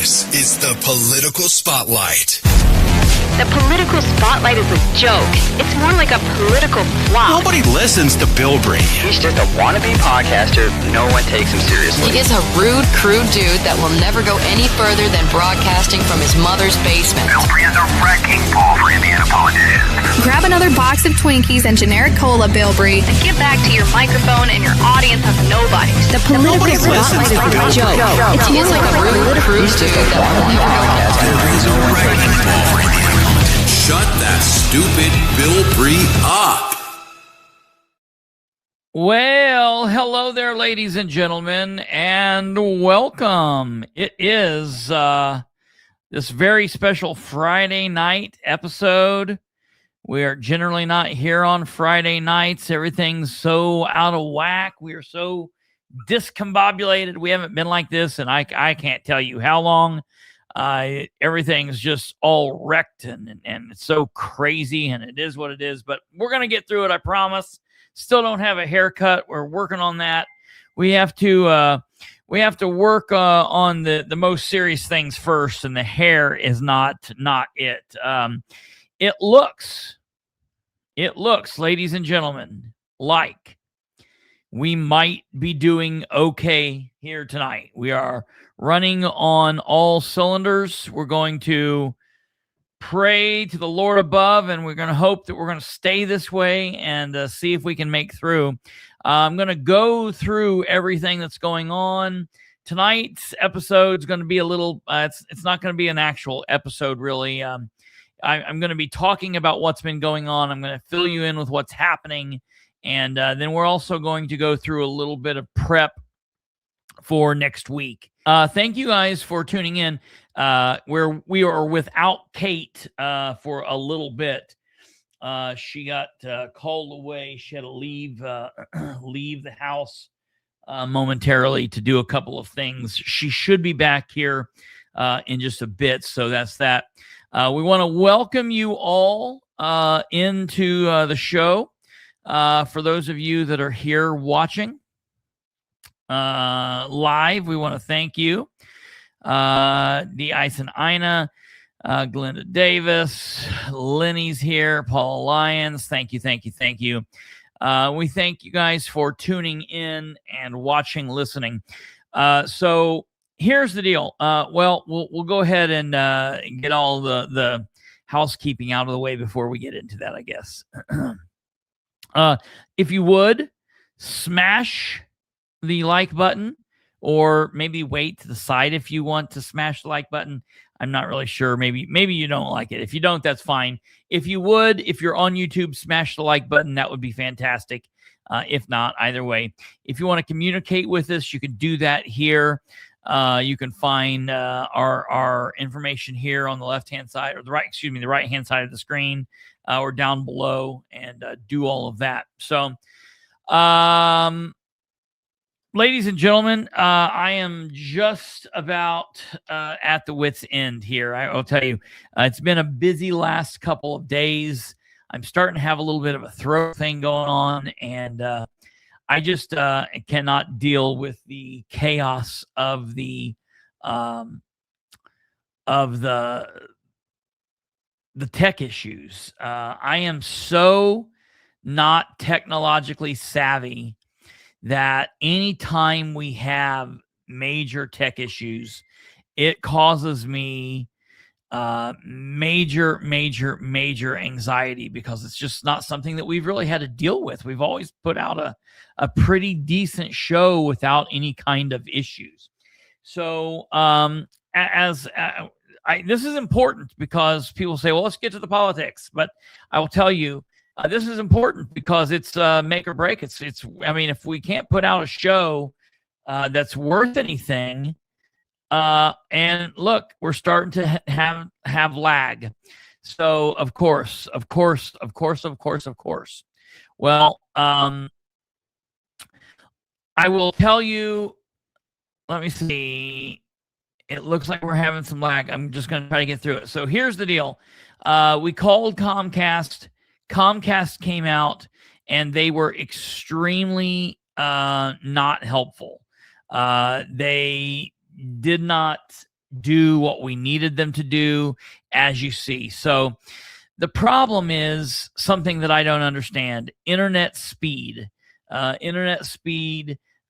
This is the Political Spotlight. The Political Spotlight is a joke. It's more like a political flop. Nobody listens to Bilbrey. He's just a wannabe podcaster. No one takes him seriously. He is a rude, crude dude that will never go any further than broadcasting from his mother's basement. Bilbrey is a wrecking ball for Indiana politicians. Grab another box of Twinkies and generic cola, Bilbrey. And get back to your microphone and your audience of nobodies. The Political Spotlight is a joke. He is like a rude, crude dude that will never go Bilbrey's a wrecking ball for Indiana politicians. Shut that stupid Bilbrey up. Well, hello there, ladies and gentlemen, and welcome. It is this very special Friday night episode. We are generally not here on Friday nights. Everything's so out of whack. We are so discombobulated. We haven't been like this, and I can't tell you how long. Everything's just all wrecked and it's so crazy, and it is what it is, but we're going to get through it. I promise. Still don't have a haircut. We're working on that. We have to work on the most serious things first, and the hair is not it. It looks, ladies and gentlemen, like we might be doing okay here tonight. We are running on all cylinders. We're going to pray to the Lord above, and we're going to hope that we're going to stay this way and see if we can make through. I'm going to go through everything that's going on. Tonight's episode is going to be a little, it's not going to be an actual episode, really. I'm going to be talking about what's been going on. I'm going to fill you in with what's happening. And then we're also going to go through a little bit of prep for next week. Thank you guys for tuning in. Where we are without Kate for a little bit. She got called away. She had to leave the house momentarily to do a couple of things. She should be back here in just a bit. So that's that. We want to welcome you all into the show. For those of you that are here watching live, we want to thank you. The Ice and Ina, Glenda Davis, Lenny's here, Paul Lyons. Thank you. We thank you guys for tuning in and watching, listening. So here's the deal. We'll go ahead and get all the housekeeping out of the way before we get into that, I guess. If you would smash the like button, or maybe wait to the side if you want to smash the like button. I'm not really sure. Maybe you don't like it. If you don't, that's fine. If you would, if you're on YouTube, smash the like button. That would be fantastic. If not, either way. If you want to communicate with us, you can do that here. You can find our information here on the left-hand side, or the right-hand side of the screen, or down below, and do all of that. So, ladies and gentlemen, I am just about at the wit's end here. I'll tell you, it's been a busy last couple of days. I'm starting to have a little bit of a throat thing going on, and I just cannot deal with the chaos of the tech issues. I am so not technologically savvy that anytime we have major tech issues, it causes me major anxiety, because it's just not something that we've really had to deal with. We've always put out a pretty decent show without any kind of issues. So this is important, because people say, well, let's get to the politics. But I will tell you, this is important because it's make or break. I mean, if we can't put out a show that's worth anything, and look, we're starting to have lag. So of course. Well, I will tell you. Let me see. It looks like we're having some lag. I'm just going to try to get through it. So here's the deal. We called Comcast. Comcast came out, and they were extremely not helpful. They did not do what we needed them to do, as you see. So the problem is something that I don't understand: internet speed.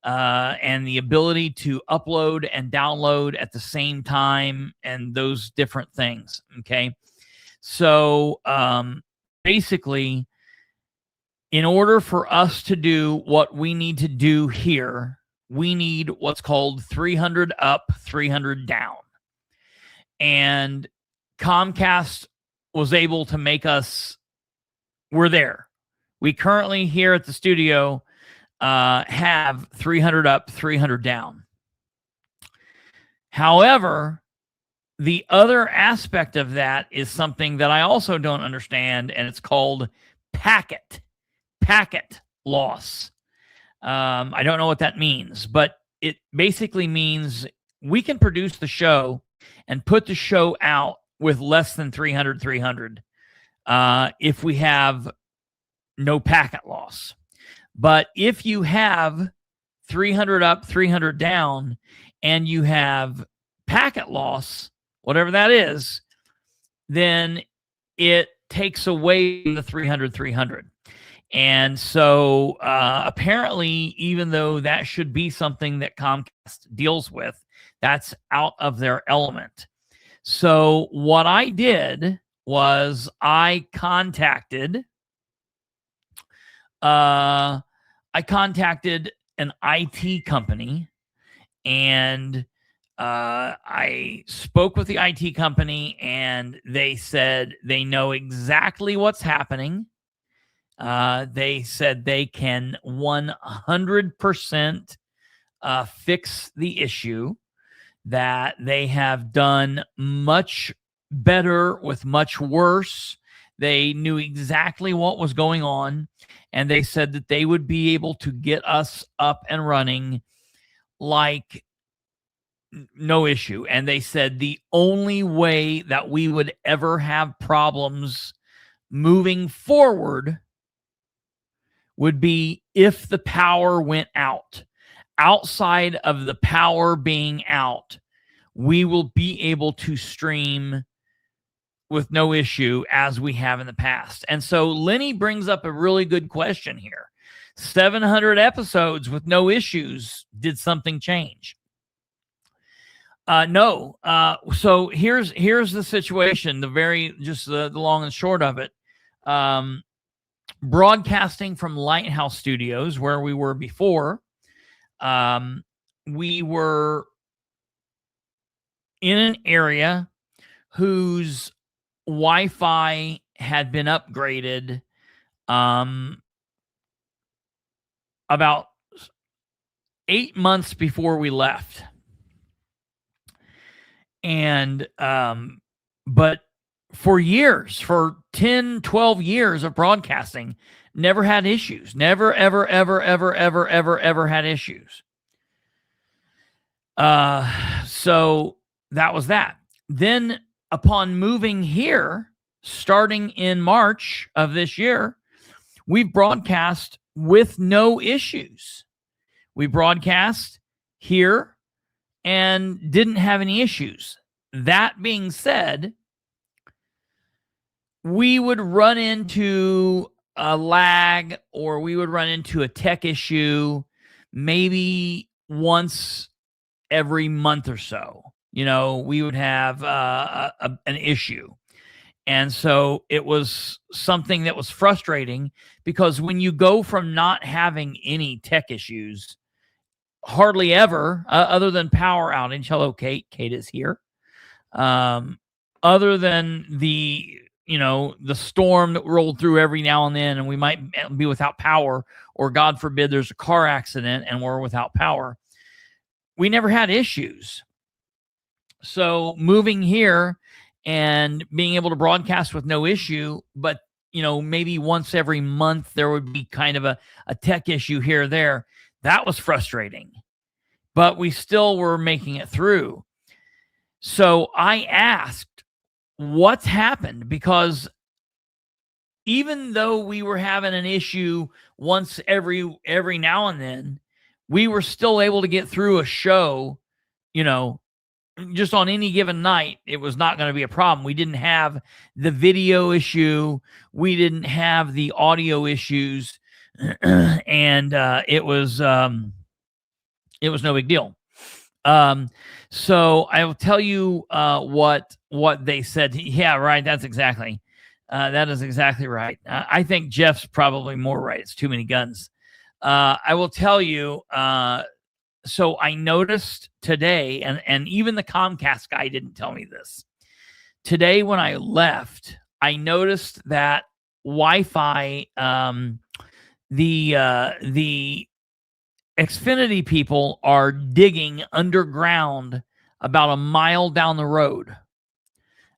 And the ability to upload and download at the same time, and those different things. Okay. So basically, in order for us to do what we need to do here, we need what's called 300 up, 300 down. And Comcast was able to make us, we're there. We currently here at the studio have 300 up, 300 down. However, the other aspect of that is something that I also don't understand, and it's called packet loss. I don't know what that means, but it basically means we can produce the show and put the show out with less than 300 if we have no packet loss. But if you have 300 up, 300 down, and you have packet loss, whatever that is, then it takes away the 300. And so apparently, even though that should be something that Comcast deals with, that's out of their element. So what I did was I contacted an IT company, and I spoke with the IT company, and they said they know exactly what's happening. They said they can 100% fix the issue, that they have done much better with much worse. They knew exactly what was going on, and they said that they would be able to get us up and running like no issue. And they said the only way that we would ever have problems moving forward would be if the power went out. Outside of the power being out, we will be able to stream with no issue as we have in the past. And so Lenny brings up a really good question here. 700 episodes with no issues. Did something change? No. So here's the situation. The long and short of it. Broadcasting from Lighthouse Studios, where we were before, we were in an area whose Wi-Fi had been upgraded about 8 months before we left. And but for years, for 10, 12 years of broadcasting, never had issues. Never, ever had issues. So that was that. Then upon moving here, starting in March of this year, we've broadcast with no issues. We broadcast here and didn't have any issues. That being said, we would run into a lag, or we would run into a tech issue maybe once every month or so. You know, we would have an issue. And so it was something that was frustrating, because when you go from not having any tech issues, hardly ever, other than power outage. Hello, Kate. Kate is here. Other than the storm that rolled through every now and then, and we might be without power, or God forbid there's a car accident and we're without power, we never had issues. So moving here and being able to broadcast with no issue, but maybe once every month there would be kind of a tech issue here or there, that was frustrating. But we still were making it through. So I asked, what's happened? Because even though we were having an issue once every now and then, we were still able to get through a show, just on any given night, it was not going to be a problem. We didn't have the video issue. We didn't have the audio issues. And it was no big deal. So I will tell you what they said. Yeah, right. That is exactly right. I think Jeff's probably more right. It's too many guns. I will tell you, so I noticed today, and even the Comcast guy didn't tell me this. Today when I left, I noticed that Wi-Fi, the Xfinity people are digging underground about a mile down the road.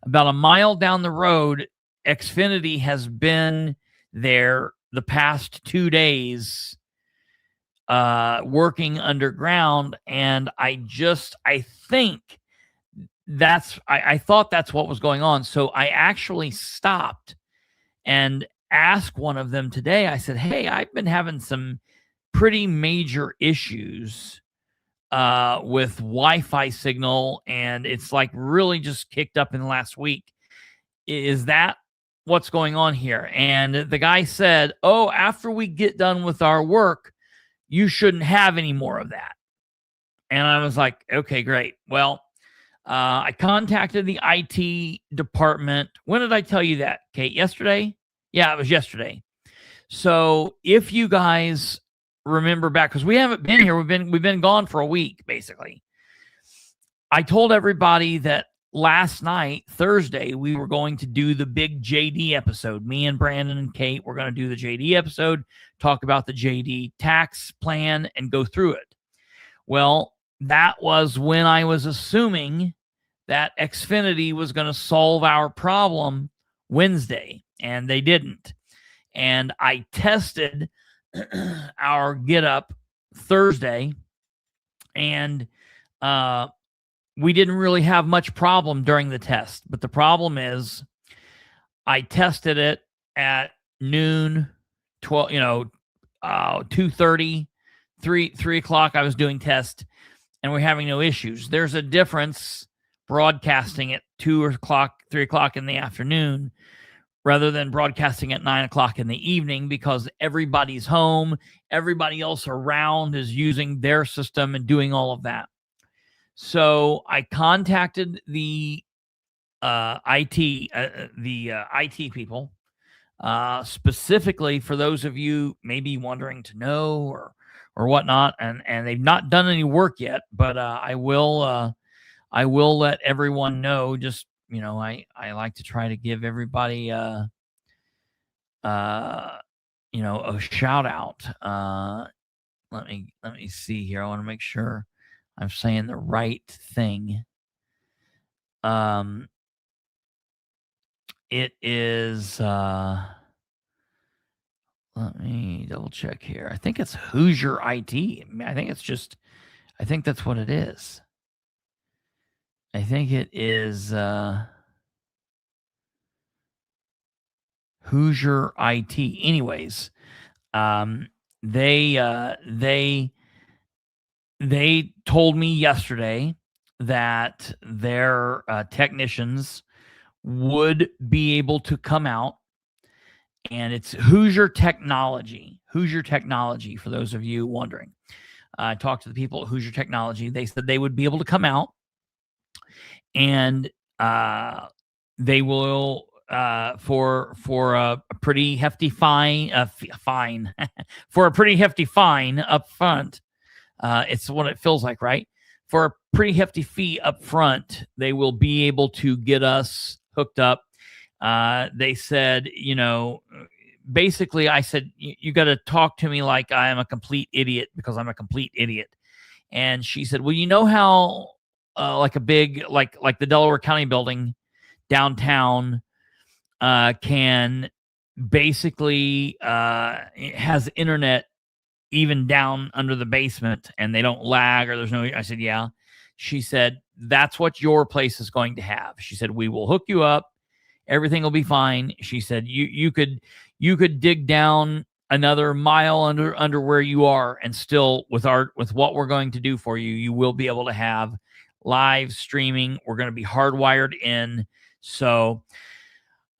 About a mile down the road, Xfinity has been there the past 2 days working underground, and I thought that's what was going on. So I actually stopped and asked one of them today. I said, hey, I've been having some pretty major issues with Wi-Fi signal, and it's like really just kicked up in the last week. Is that what's going on here? And the guy said, oh, after we get done with our work, you shouldn't have any more of that. And I was like, okay, great. Well, I contacted the IT department. When did I tell you that, Kate? Yesterday? Yeah, it was yesterday. So if you guys remember back, because we haven't been here, we've been gone for a week, basically. I told everybody that last night, Thursday, we were going to do the big JD episode. Me and Brandon and Kate were going to do the JD episode, talk about the JD tax plan, and go through it. Well, that was when I was assuming that Xfinity was going to solve our problem Wednesday, and they didn't. And I tested our Get Up Thursday, and we didn't really have much problem during the test. But the problem is I tested it at noon, 2:30, 3 o'clock. I was doing test, and we're having no issues. There's a difference broadcasting at 2 o'clock, 3 o'clock in the afternoon rather than broadcasting at 9 o'clock in the evening, because everybody's home. Everybody else around is using their system and doing all of that. So I contacted the IT people, specifically for those of you maybe wondering to know or whatnot, and they've not done any work yet, but I will let everyone know. Just, I like to try to give everybody a shout out. Let me see here. I want to make sure I'm saying the right thing. It is, let me double check here. I think it's Hoosier IT. I think that's what it is. I think it is Hoosier IT. Anyways, they told me yesterday that their technicians would be able to come out, and it's Hoosier Technology. Hoosier Technology, for those of you wondering. I talked to the people at Hoosier Technology. They said they would be able to come out, and they will for a pretty hefty fine for a pretty hefty fine up front. It's what it feels like, right? For a pretty hefty fee up front, they will be able to get us hooked up. They said, basically, I said, you got to talk to me like I am a complete idiot, because I'm a complete idiot. And she said, well, you know how like a big, like the Delaware County building downtown can basically has internet even down under the basement, and they don't lag, or there's no. I said, yeah. She said, that's what your place is going to have. She said, we will hook you up. Everything will be fine. She said, you could dig down another mile under where you are, and still with what we're going to do for you, you will be able to have live streaming. We're going to be hardwired in. So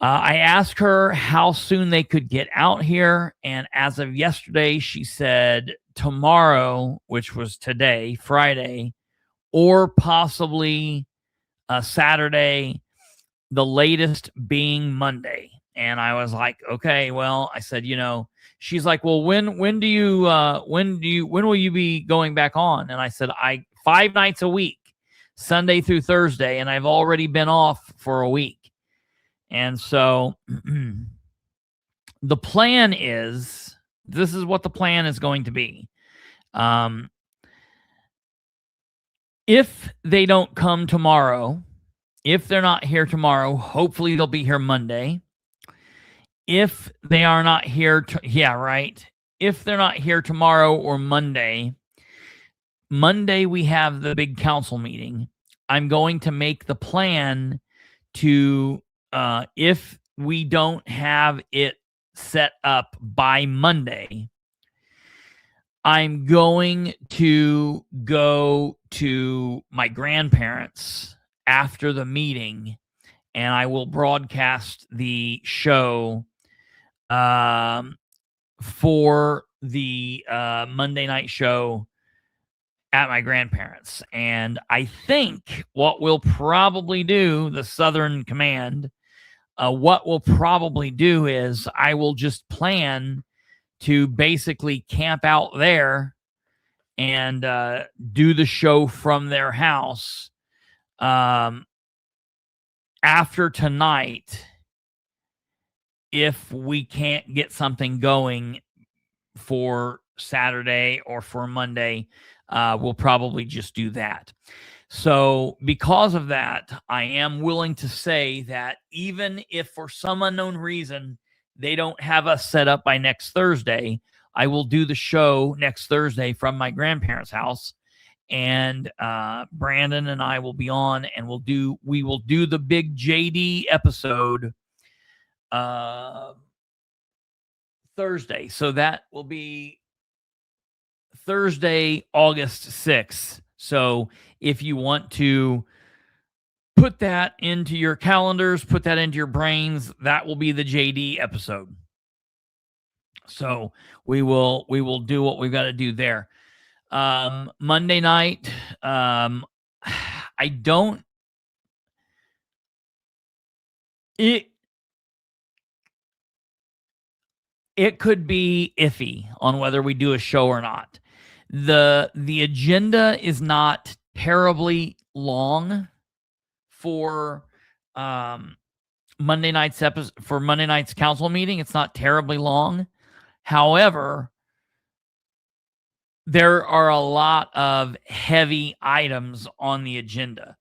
I asked her how soon they could get out here. And as of yesterday, she said tomorrow, which was today, Friday, or possibly Saturday, the latest being Monday. And I was like, okay, well, I said, she's like, well, when will you be going back on? And I said, 5 nights a week, Sunday through Thursday. And I've already been off for a week. And so the plan is, this is what the plan is going to be. If they don't come tomorrow, if they're not here tomorrow, hopefully they'll be here Monday. If they are not here, if they're not here tomorrow or Monday we have the big council meeting. I'm going to make the plan to, if we don't have it set up by Monday, I'm going to go to my grandparents after the meeting, and I will broadcast the show for the Monday night show at my grandparents. And I think what we'll probably do, the Southern Command, what we'll probably do is I will just plan to basically camp out there and do the show from their house after tonight. If we can't get something going for Saturday or for Monday, we'll probably just do that. So because of that, I am willing to say that even if for some unknown reason they don't have us set up by next Thursday, I will do the show next Thursday from my grandparents' house. And Brandon and I will be on, and we will do the big JD episode Thursday. So that will be Thursday, August 6th. So if you want to put that into your calendars, put that into your brains, that will be the JD episode. So we will do what we've got to do there. Monday night, it could be iffy on whether we do a show or not. The agenda is not terribly long for Monday night's episode, for Monday night's council meeting. It's not terribly long. However, there are a lot of heavy items on the agenda.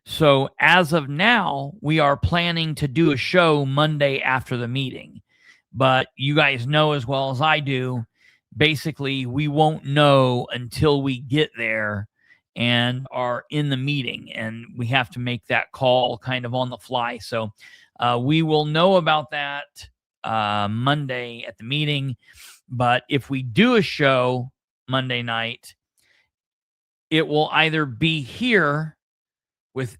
So as of now, we are planning to do a show Monday after the meeting. But you guys know as well as I do, basically we won't know until we get there and are in the meeting, and we have to make that call kind of on the fly. So we will know about that Monday at the meeting. But if we do a show Monday night, it will either be here with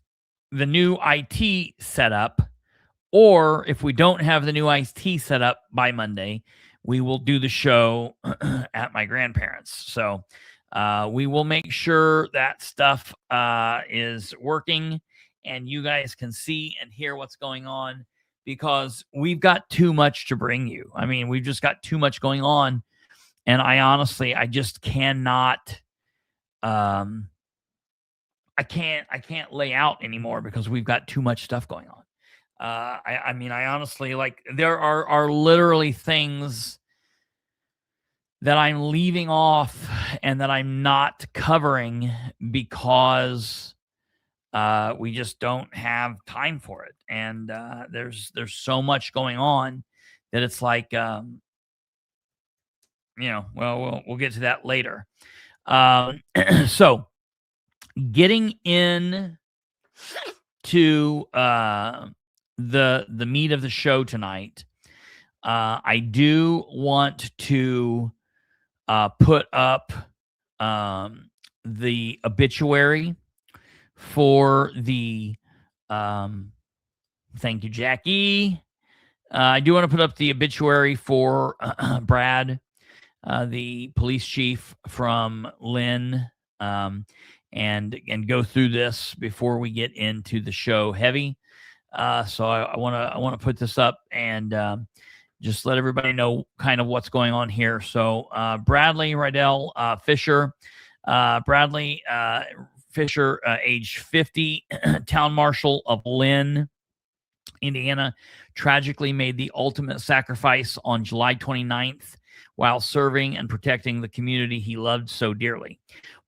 the new IT setup, or if we don't have the new IT set up by Monday, we will do the show at my grandparents. So we will make sure that stuff is working and you guys can see and hear what's going on, because we've got too much to bring you. I mean, we've just got too much going on. And I just cannot, I can't lay out anymore because we've got too much stuff going on. I honestly, like, there are literally things that I'm leaving off and that I'm not covering because we just don't have time for it. And there's so much going on that it's like, we'll get to that later. So getting in to the meat of the show tonight, I do want to put up the obituary for the thank you, Jackie. I do want to put up the obituary for Brad, the police chief from Lynn, and go through this before we get into the show heavy. So I want to put this up and just let everybody know kind of what's going on here. So Bradley Rydell Fisher, Bradley Fisher, age 50, town marshal of Lynn, Indiana, tragically made the ultimate sacrifice on July 29th while serving and protecting the community he loved so dearly.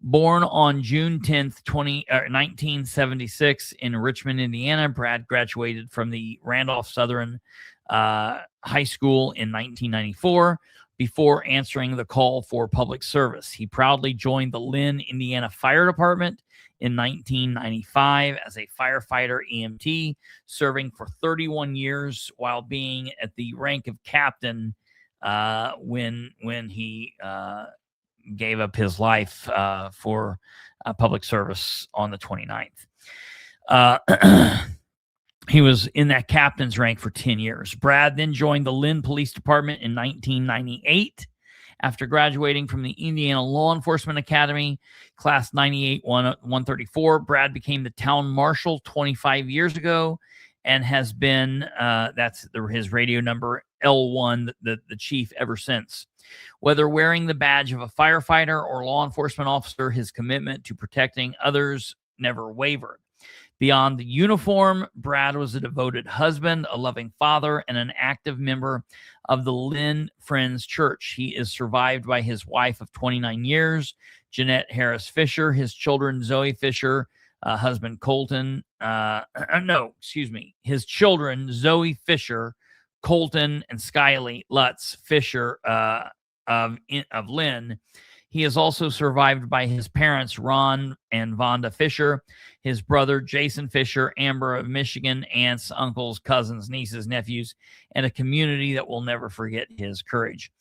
Born on June 10th, 1976 in Richmond, Indiana, Brad graduated from the Randolph Southern High School in 1994 before answering the call for public service. He proudly joined the Lynn, Indiana Fire Department in 1995 as a firefighter EMT, serving for 31 years while being at the rank of captain when he gave up his life for public service on the 29th. He was in that captain's rank for 10 years. Brad then joined the Lynn Police Department in 1998. After graduating from the Indiana Law Enforcement Academy, Class 98-134, Brad became the town marshal 25 years ago and has been, his radio number, L1, the chief ever since. Whether wearing the badge of a firefighter or law enforcement officer, his commitment to protecting others never wavered. Beyond the uniform, Brad was a devoted husband, a loving father, and an active member of the Lynn Friends Church. He is survived by his wife of 29 years, Jeanette Harris Fisher, his children, Zoe Fisher, husband Colton. His children, Zoe Fisher, Colton, and Skylie Lutz Fisher of Lynn. He is also survived by his parents, Ron and Vonda Fisher, his brother, Jason Fisher, Amber of Michigan, aunts, uncles, cousins, nieces, nephews, and a community that will never forget his courage.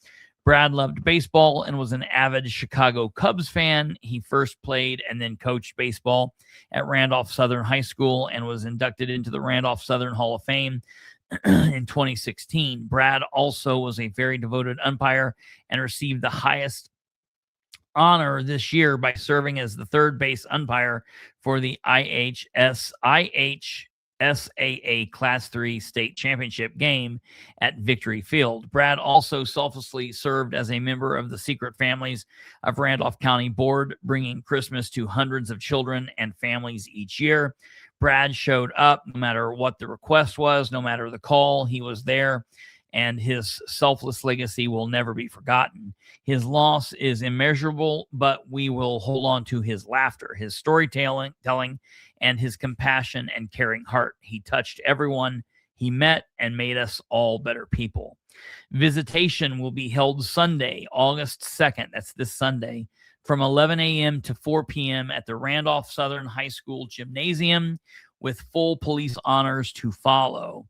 Brad loved baseball and was an avid Chicago Cubs fan. He first played and then coached baseball at Randolph Southern High School and was inducted into the Randolph Southern Hall of Fame in 2016. Brad also was a very devoted umpire and received the highest honor this year by serving as the third base umpire for the IHSAA Class 3 state championship game at Victory Field. Brad also selflessly served as a member of the Secret Families of Randolph County Board, bringing Christmas to hundreds of children and families each year. Brad showed up no matter what the request was, no matter the call, he was there, and his selfless legacy will never be forgotten. His loss is immeasurable, but we will hold on to his laughter, his storytelling, and his compassion and caring heart. He touched everyone he met and made us all better people. Visitation will be held Sunday, August 2nd. That's this Sunday, from 11 a.m. to 4 p.m. at the Randolph Southern High School Gymnasium, with full police honors to follow.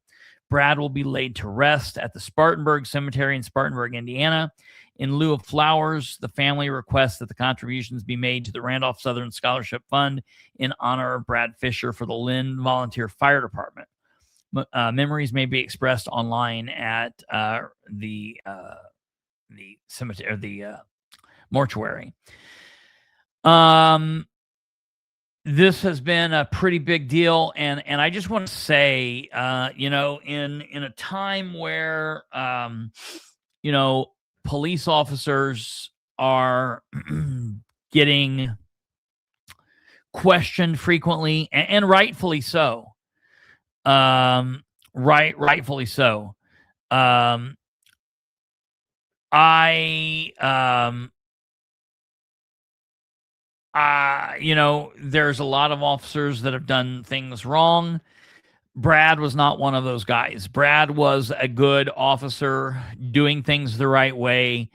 Brad will be laid to rest at the Spartanburg Cemetery in Spartanburg, Indiana. In lieu of flowers, the family requests that the contributions be made to the Randolph Southern Scholarship Fund in honor of Brad Fisher for the Lynn Volunteer Fire Department. Memories may be expressed online at the cemetery, the mortuary. This has been a pretty big deal, and I just want to say, in a time where police officers are getting questioned frequently, and rightfully so. Rightfully so. There's a lot of officers that have done things wrong. Brad was not one of those guys. Brad was a good officer doing things the right way.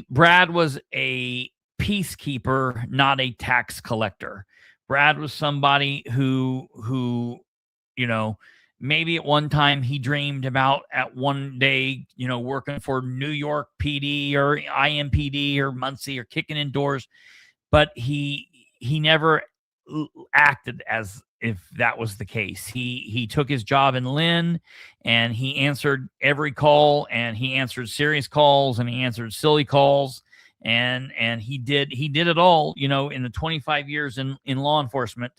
Brad was a peacekeeper, not a tax collector. Brad was somebody who maybe at one time he dreamed about at one day, working for New York PD or IMPD or Muncie or kicking in doors. But he never acted as if that was the case. He took his job in Lynn, and he answered every call, and he answered serious calls, and he answered silly calls, and he did it all. You know, in the 25 years in law enforcement,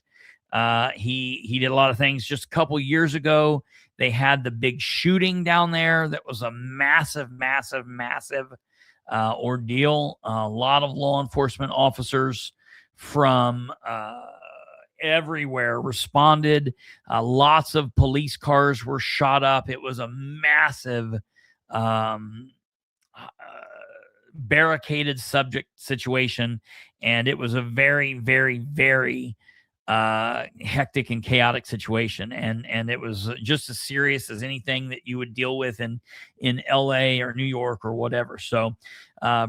he did a lot of things. Just a couple years ago, they had the big shooting down there that was a massive ordeal. A lot of law enforcement officers from everywhere responded. Lots of police cars were shot up. It was a massive barricaded situation, and it was a very, very, very hectic and chaotic situation, and it was just as serious as anything that you would deal with in LA or New York or whatever. So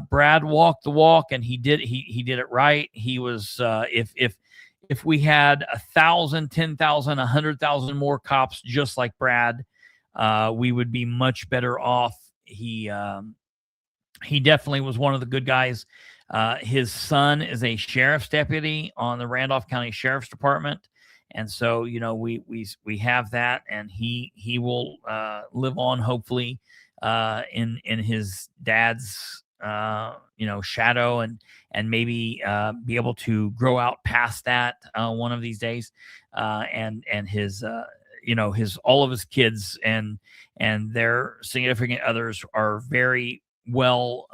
Brad walked the walk, and he did it right. He was if we had 1,000, 10,000, 100,000 more cops just like Brad, we would be much better off. He definitely was one of the good guys. His son is a sheriff's deputy on the Randolph County Sheriff's Department. And so, you know, we have that, and he will live on, hopefully, in his dad's, shadow, and maybe be able to grow out past that one of these days. And his, all of his kids and their significant others are very well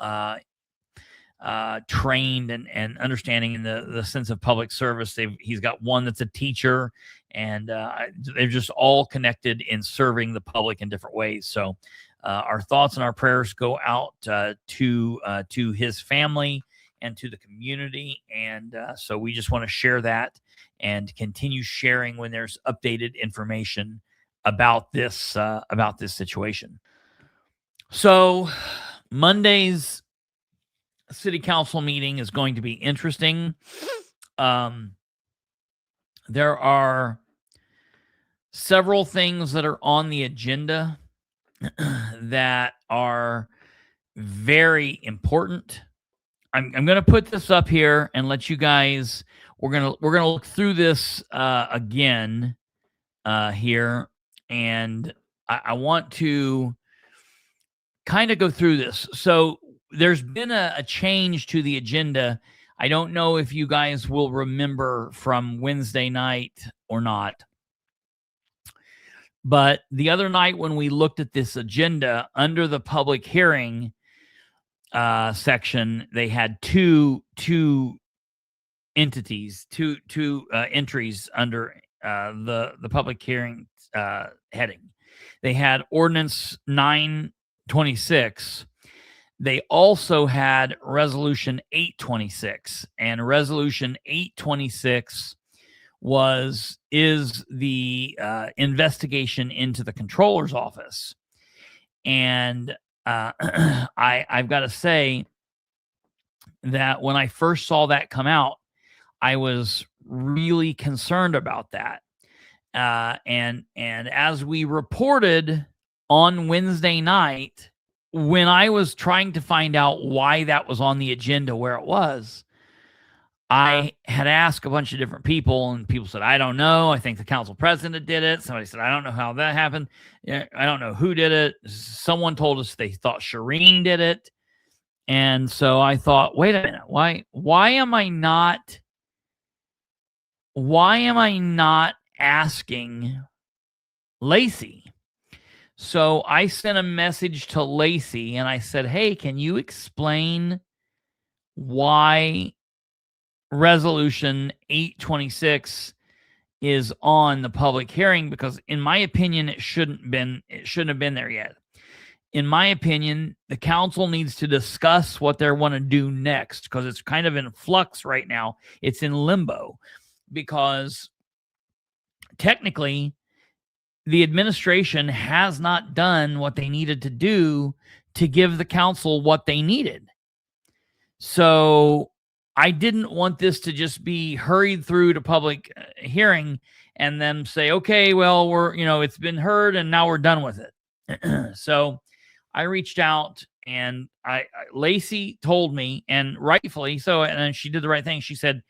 trained and understanding in the sense of public service. He's got one that's a teacher, and they're just all connected in serving the public in different ways. So our thoughts and our prayers go out to his family and to the community. And so we just want to share that and continue sharing when there's updated information about this situation. So Monday's city council meeting is going to be interesting. There are several things that are on the agenda that are very important. I'm going to put this up here and let you guys. We're gonna look through this again here, and I want to kind of go through this. So there's been a change to the agenda. I don't know if you guys will remember from Wednesday night or not. But the other night when we looked at this agenda, under the public hearing section, they had two entities, two entries under the public hearing heading. They had Ordinance 926. They also had Resolution 826, and Resolution 826 is the investigation into the controller's office. And I've got to say that when I first saw that come out, I was really concerned about that. And as we reported on Wednesday night, when I was trying to find out why that was on the agenda where it was, I had asked a bunch of different people, and people said, I don't know. I think the council president did it. Somebody said, I don't know how that happened. I don't know who did it. Someone told us they thought Shireen did it. And so I thought, wait a minute, why am I not asking Lacey? So I sent a message to Lacey, and I said, hey, can you explain why Resolution 826 is on the public hearing? Because in my opinion, it shouldn't have been there yet. In my opinion, the council needs to discuss what they want to do next, because it's kind of in flux right now. It's in limbo, because technically the administration has not done what they needed to do to give the council what they needed. So I didn't want this to just be hurried through to public hearing and then say, okay, well, it's been heard and now we're done with it. So I reached out, and Lacey told me, and rightfully so, and she did the right thing. She said,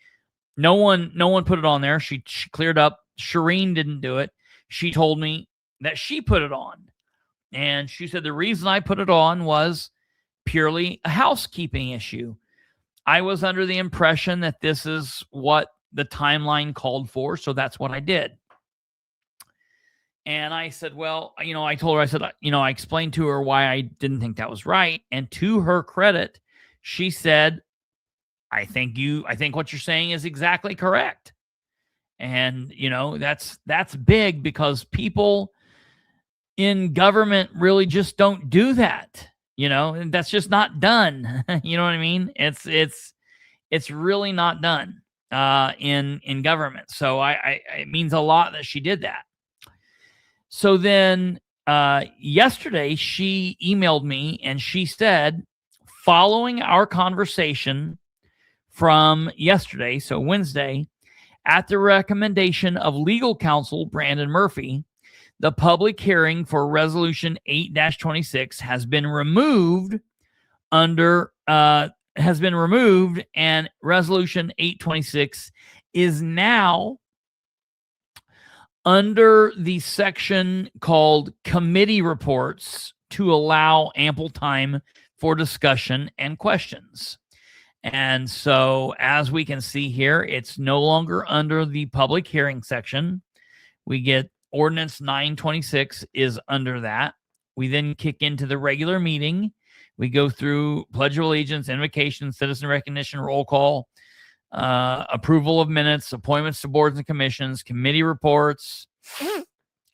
No one put it on there. She cleared up. Shireen didn't do it. She told me that she put it on. And she said the reason I put it on was purely a housekeeping issue. I was under the impression that this is what the timeline called for, so that's what I did. And I said, well, I told her, I said, I explained to her why I didn't think that was right. And to her credit, she said, I think what you're saying is exactly correct. And, that's big because people in government really just don't do that. And that's just not done. You know what I mean? It's really not done in government. So it means a lot that she did that. So then yesterday she emailed me and she said, following our conversation from yesterday, so Wednesday, at the recommendation of legal counsel Brandon Murphy, the public hearing for Resolution 8-26 has been removed and Resolution 826 is now under the section called committee reports to allow ample time for discussion and questions. And so, as we can see here, it's no longer under the public hearing section. We get Ordinance 926 is under that. We then kick into the regular meeting. We go through Pledge of Allegiance, invocation, citizen recognition, roll call, approval of minutes, appointments to boards and commissions, committee reports.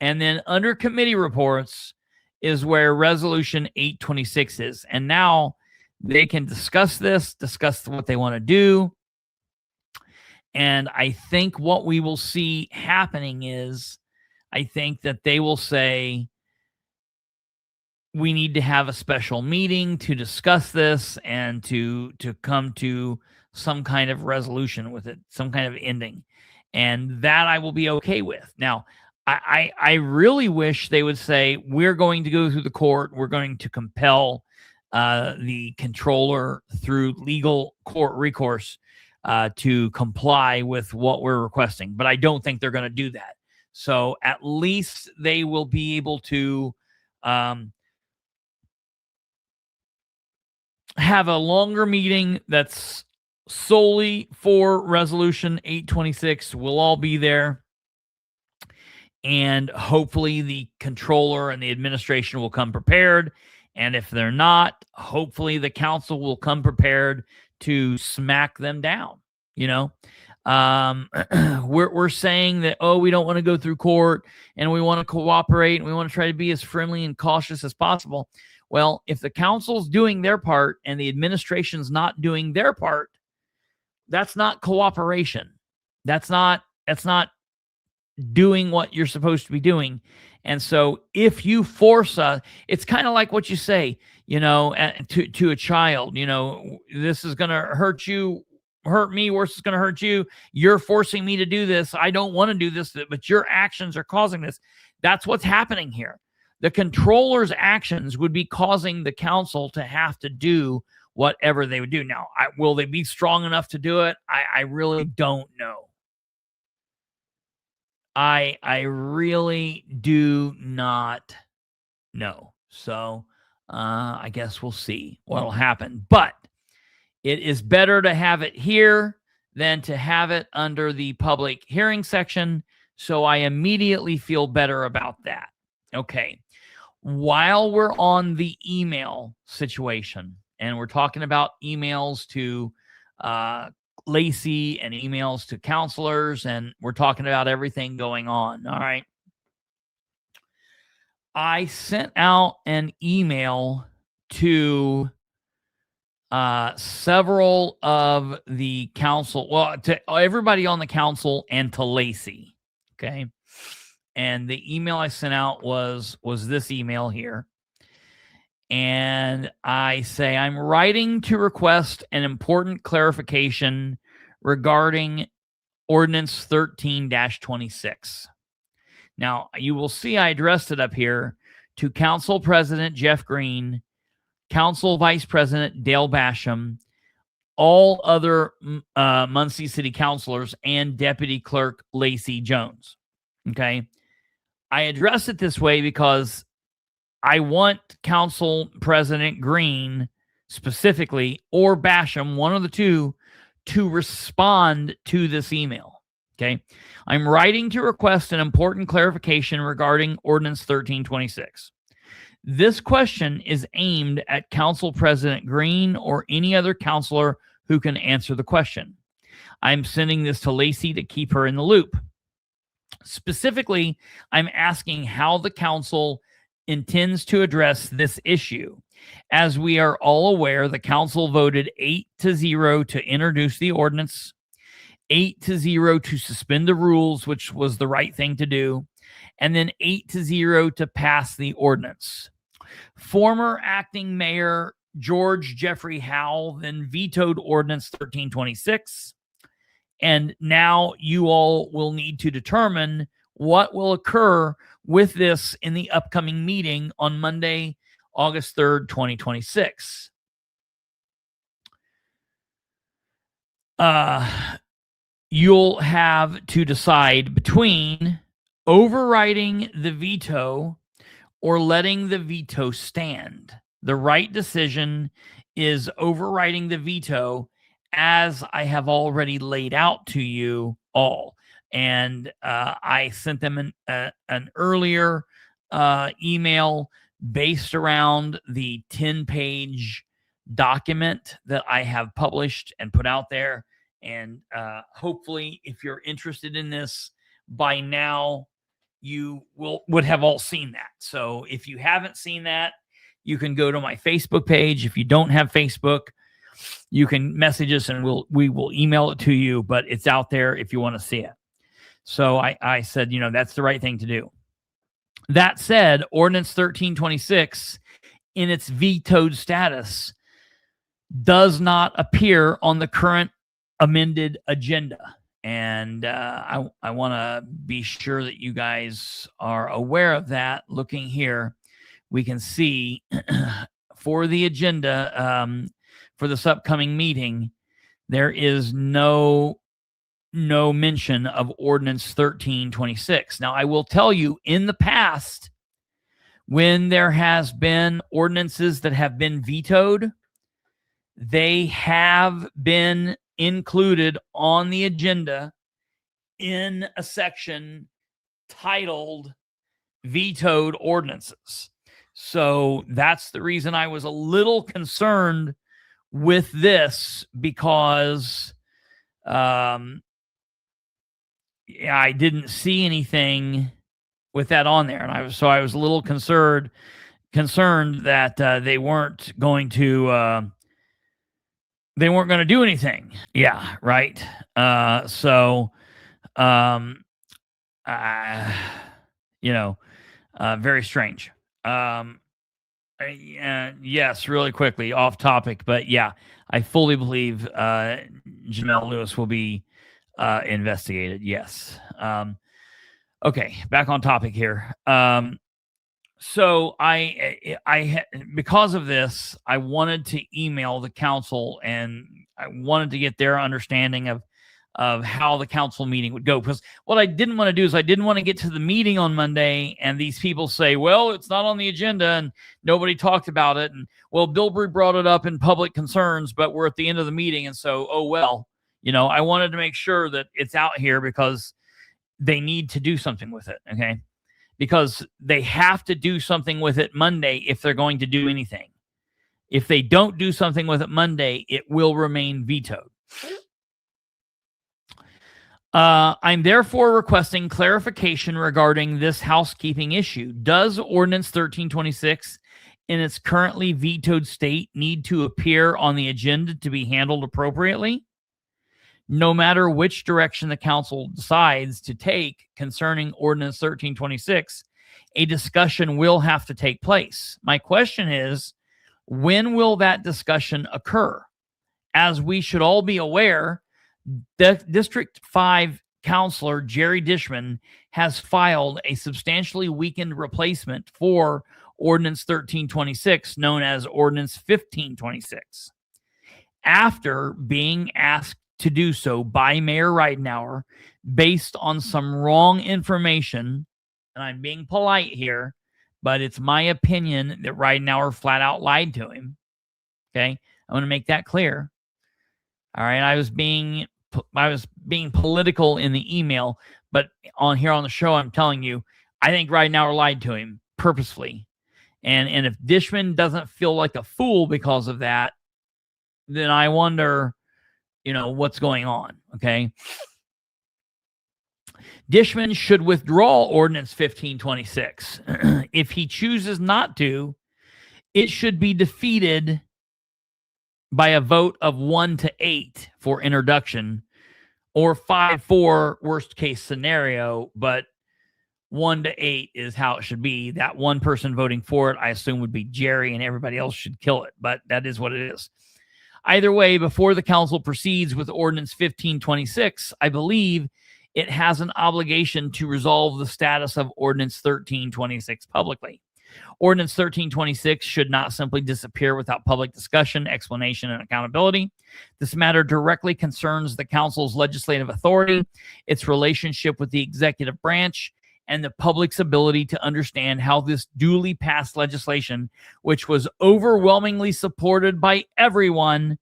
And then under committee reports is where Resolution 826 is. And now they can discuss what they want to do. And I think what we will see happening is, I think that they will say, we need to have a special meeting to discuss this and to come to some kind of resolution with it, some kind of ending. And that I will be okay with. Now, I really wish they would say, we're going to go through the court. We're going to compel the controller through legal court recourse to comply with what we're requesting. But I don't think they're going to do that. So at least they will be able to have a longer meeting that's solely for Resolution 826. We'll all be there. And hopefully the controller and the administration will come prepared. And if they're not, hopefully the council will come prepared to smack them down. We're saying that, we don't want to go through court and we want to cooperate and we want to try to be as friendly and cautious as possible. Well, if the council's doing their part and the administration's not doing their part, that's not cooperation. That's not doing what you're supposed to be doing. And so if you force it's kind of like what you say, to a child, this is going to hurt me, worse is going to hurt you. You're forcing me to do this. I don't want to do this, but your actions are causing this. That's what's happening here. The controller's actions would be causing the council to have to do whatever they would do. Now, will they be strong enough to do it? I really don't know. I really do not know. So I guess we'll see what'll happen. But it is better to have it here than to have it under the public hearing section. So I immediately feel better about that. Okay. While we're on the email situation, and we're talking about emails to Lacey and emails to counselors, and we're talking about everything going on. All right. I sent out an email to several of the council, to everybody on the council and to Lacey. Okay. And the email I sent out was this email here. And I say, I'm writing to request an important clarification regarding Ordinance 13-26. Now, you will see I addressed it up here to Council President Jeff Green, Council Vice President Dale Basham, all other Muncie City Councilors and Deputy Clerk Lacey Jones. Okay. I address it this way because I want Council President Green specifically, or Basham, one of the two, to respond to this email. Okay. I'm writing to request an important clarification regarding Ordinance 1326. This question is aimed at Council President Green or any other councilor who can answer the question. I'm sending this to Lacey to keep her in the loop. Specifically, I'm asking how the council intends to address this issue. As we are all aware, the council voted 8-0 to introduce the ordinance, 8-0 to suspend the rules, which was the right thing to do, and then 8-0 to pass the ordinance. Former acting mayor George Jeffrey Howell then vetoed Ordinance 1326, and now you all will need to determine what will occur with this in the upcoming meeting on Monday, August 3rd, 2026. You'll have to decide between overriding the veto or letting the veto stand. The right decision is overriding the veto, as I have already laid out to you all. And I sent them an earlier email based around the 10-page document that I have published and put out there. And hopefully, if you're interested in this, by now you would have all seen that. So if you haven't seen that, you can go to my Facebook page. If you don't have Facebook, you can message us and we will email it to you, but it's out there if you want to see it. So I said, that's the right thing to do. That said, Ordinance 1326 in its vetoed status does not appear on the current amended agenda. And I want to be sure that you guys are aware of that. Looking here, we can see for the agenda for this upcoming meeting, there is no mention of Ordinance 1326. Now, I will tell you, in the past, when there has been ordinances that have been vetoed, they have been included on the agenda in a section titled Vetoed Ordinances. So that's the reason I was a little concerned with this, because I didn't see anything with that on there, and I was a little concerned that they weren't going to do anything. Yeah, right. Very strange. Yes, really quickly, off topic, but yeah, I fully believe Jamel Lewis will be investigated. Yes. Okay, back on topic here. So I because of this, I wanted to email the council, and I wanted to get their understanding of how the council meeting would go. Because what I didn't want to do is I didn't want to get to the meeting on Monday and these people say, well, it's not on the agenda and nobody talked about it. And well, Bilbrey brought it up in public concerns, but we're at the end of the meeting. And so, oh, well, I wanted to make sure that it's out here because they need to do something with it. Okay. Because they have to do something with it Monday if they're going to do anything. If they don't do something with it Monday, it will remain vetoed. I'm therefore requesting clarification regarding this housekeeping issue. Does Ordinance 1326 in its currently vetoed state need to appear on the agenda to be handled appropriately? No matter which direction the council decides to take concerning Ordinance 1326, a discussion will have to take place. My question is, when will that discussion occur? As we should all be aware, District 5 Councilor Jerry Dishman has filed a substantially weakened replacement for Ordinance 1326, known as Ordinance 1526. after being asked to do so by Mayor Ridenour based on some wrong information. And I'm being polite here, but it's my opinion that Ridenour flat out lied to him. Okay, I want to make that clear. All right, I was being political in the email, but on the show, I'm telling you, I think Ridenour lied to him purposefully. And if Dishman doesn't feel like a fool because of that, then I wonder, what's going on. Okay. Dishman should withdraw Ordinance 1526. If he chooses not to, it should be defeated by a vote of 1-8 for introduction, or 5-4 worst case scenario, but 1-8 is how it should be. That one person voting for it, I assume, would be Jerry, and everybody else should kill it, but that is what it is. Either way, before the council proceeds with Ordinance 1526, I believe it has an obligation to resolve the status of Ordinance 1326 publicly. Ordinance 1326 should not simply disappear without public discussion, explanation, and accountability. This matter directly concerns the council's legislative authority, its relationship with the executive branch, and the public's ability to understand how this duly passed legislation, which was overwhelmingly supported by everyone,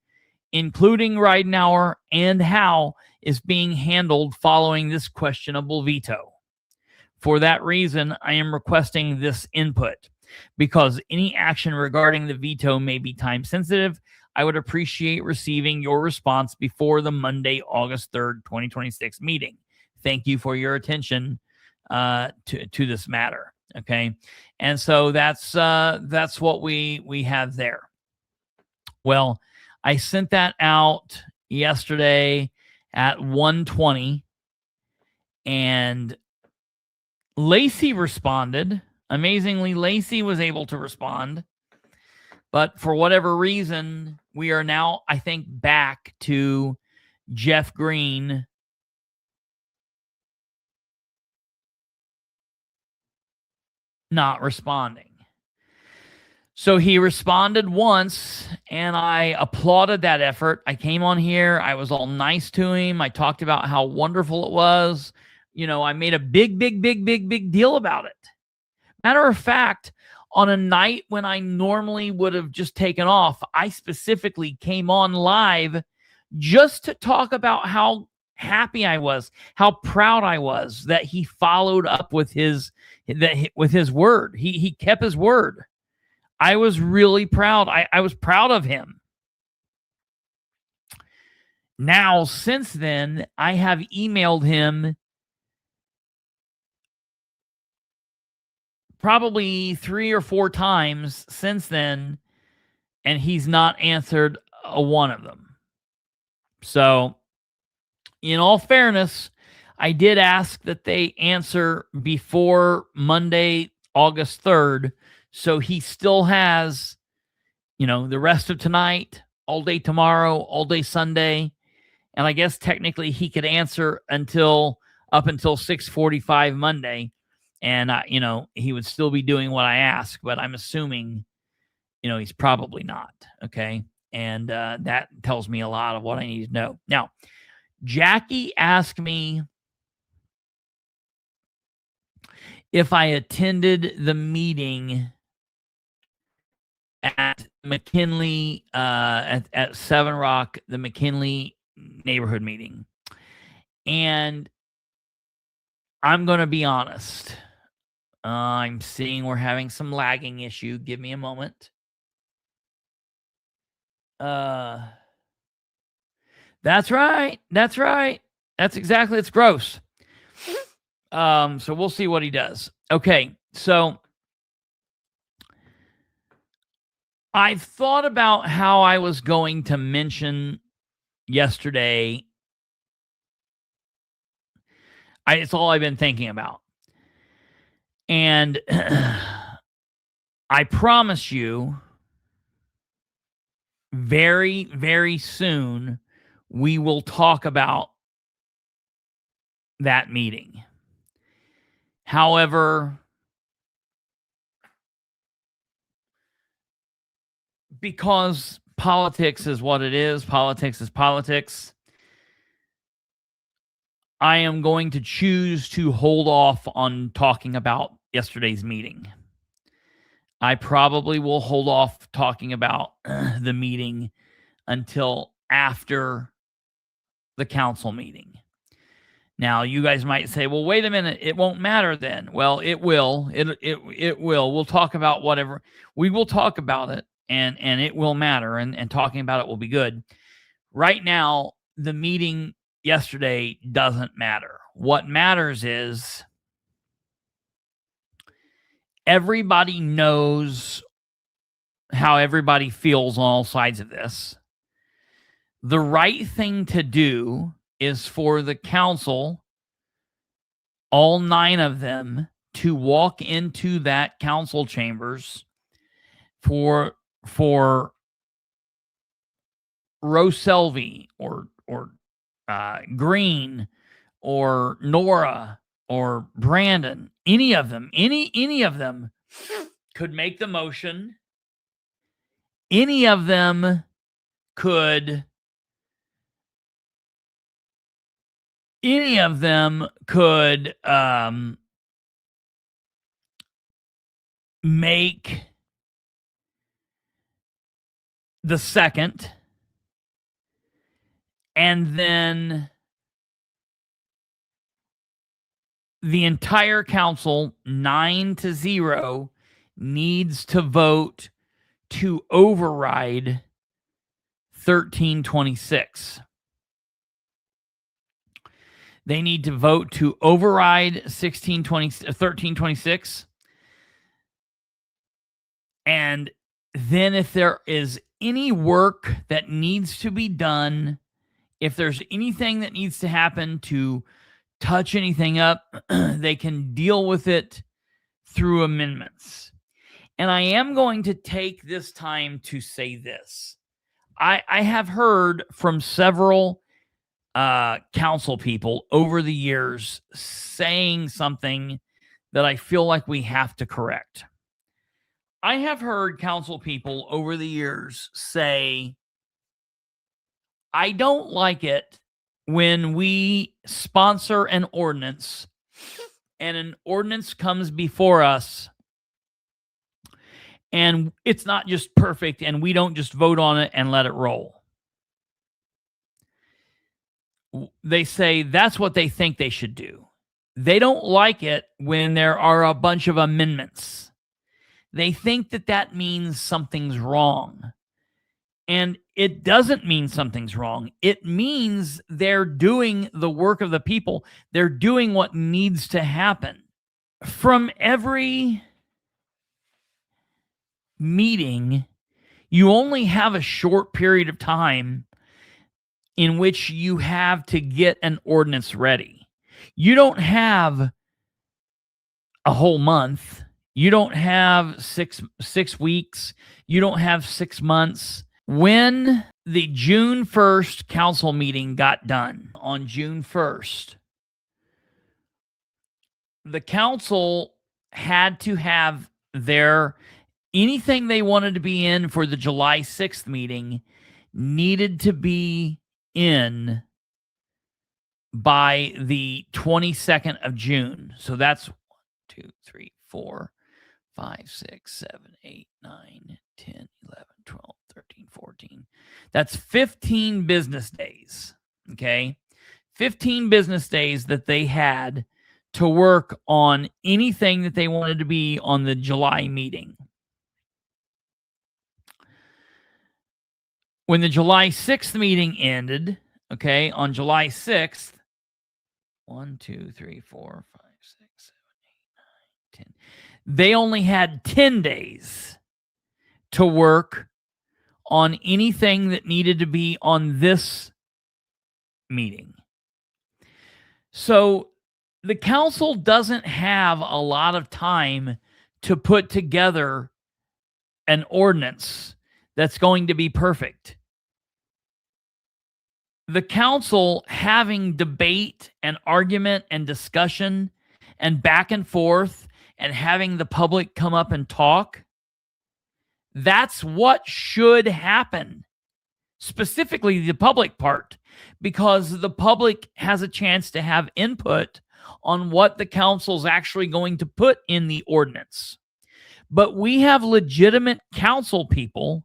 including Ridenour and Howe, is being handled following this questionable veto. For that reason, I am requesting this input. Because any action regarding the veto may be time sensitive, I would appreciate receiving your response before the Monday, August 3rd, 2026 meeting. Thank you for your attention to this matter. Okay. And so that's what we have there. Well, I sent that out yesterday at 1:20, and Lacey responded. Amazingly, Lacey was able to respond, but for whatever reason, we are now, I think, back to Jeff Green not responding. So he responded once, and I applauded that effort. I came on here. I was all nice to him. I talked about how wonderful it was. I made a big deal about it. Matter of fact, on a night when I normally would have just taken off, I specifically came on live just to talk about how happy I was, how proud I was that he followed up with his word. He kept his word. I was really proud. I was proud of him. Now, since then, I have emailed him probably 3 or 4 times since then, and he's not answered a one of them. So, in all fairness, I did ask that they answer before Monday, August 3rd, so he still has, the rest of tonight, all day tomorrow, all day Sunday, and I guess technically he could answer up until 6:45 Monday. And, he would still be doing what I ask, but I'm assuming, he's probably not. Okay. And that tells me a lot of what I need to know. Now, Jackie asked me if I attended the meeting at McKinley, at Seven Rock, the McKinley neighborhood meeting. And I'm going to be honest. I'm seeing we're having some lagging issue. Give me a moment. That's right. That's exactly, it's gross. So we'll see what he does. Okay. So I've thought about how I was going to mention yesterday. It's all I've been thinking about. And I promise you, very, very soon, we will talk about that meeting. However, because politics is what it is. Politics is politics. I am going to choose to hold off on talking about yesterday's meeting. I probably will hold off talking about the meeting until after the council meeting. Now, you guys might say, well, wait a minute, it won't matter then. Well, it will. It will. We'll talk about whatever. We will talk about it, and it will matter, and talking about it will be good. Right now, the meeting yesterday doesn't matter. What matters is everybody knows how everybody feels on all sides of this. The right thing to do is for the council, all 9 of them, to walk into that council chambers for Roselvi or Green or Nora or Brandon, any of them could make the motion. Any of them could make the second, and then the entire council, 9-0, needs to vote to override 1326. They need to vote to override 1326. And then if there is any work that needs to be done, if there's anything that needs to happen to touch anything up, they can deal with it through amendments. And I am going to take this time to say this. I have heard from several council people over the years saying something that I feel like we have to correct. I have heard council people over the years say, I don't like it when we sponsor an ordinance and an ordinance comes before us and it's not just perfect and we don't just vote on it and let it roll. They say that's what they think they should do. They don't like it when there are a bunch of amendments. They think that that means something's wrong. And it doesn't mean something's wrong. It means they're doing the work of the people. They're doing what needs to happen. From every meeting, you only have a short period of time in which you have to get an ordinance ready. You don't have a whole month. You don't have six weeks. You don't have 6 months. When the June 1st council meeting got done on June 1st, the council had to have anything they wanted to be in for the July 6th meeting needed to be in by the 22nd of June. So that's 1, 2, 3, 4, 5, 6, 7, 8, 9, 10, 11, 12, 13, 14. That's 15 business days. Okay. 15 business days that they had to work on anything that they wanted to be on the July meeting. When the July 6th meeting ended, okay, on July 6th, 1, 2, 3, 4, 5, 6, 7, 8, 9, 10. They only had 10 days to work on anything that needed to be on this meeting. So the council doesn't have a lot of time to put together an ordinance that's going to be perfect. The council having debate and argument and discussion and back and forth and having the public come up and talk, that's what should happen. specifically the public part, because the public has a chance to have input on what the council's actually going to put in the ordinance. But we have legitimate council people,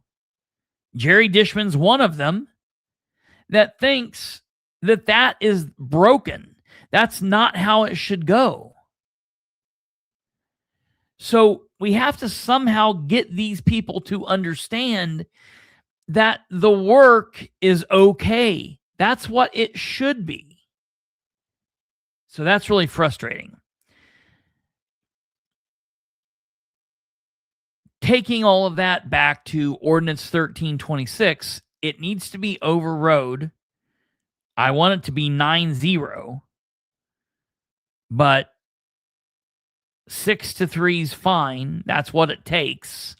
Jerry Dishman's one of them, that thinks that that is broken. That's not how it should go. So we have to somehow get these people to understand that the work is okay. That's what it should be. So that's really frustrating. Taking all of that back to Ordinance 1326, it needs to be overrode. I want it to be 9-0, but 6-3 is fine. That's what it takes.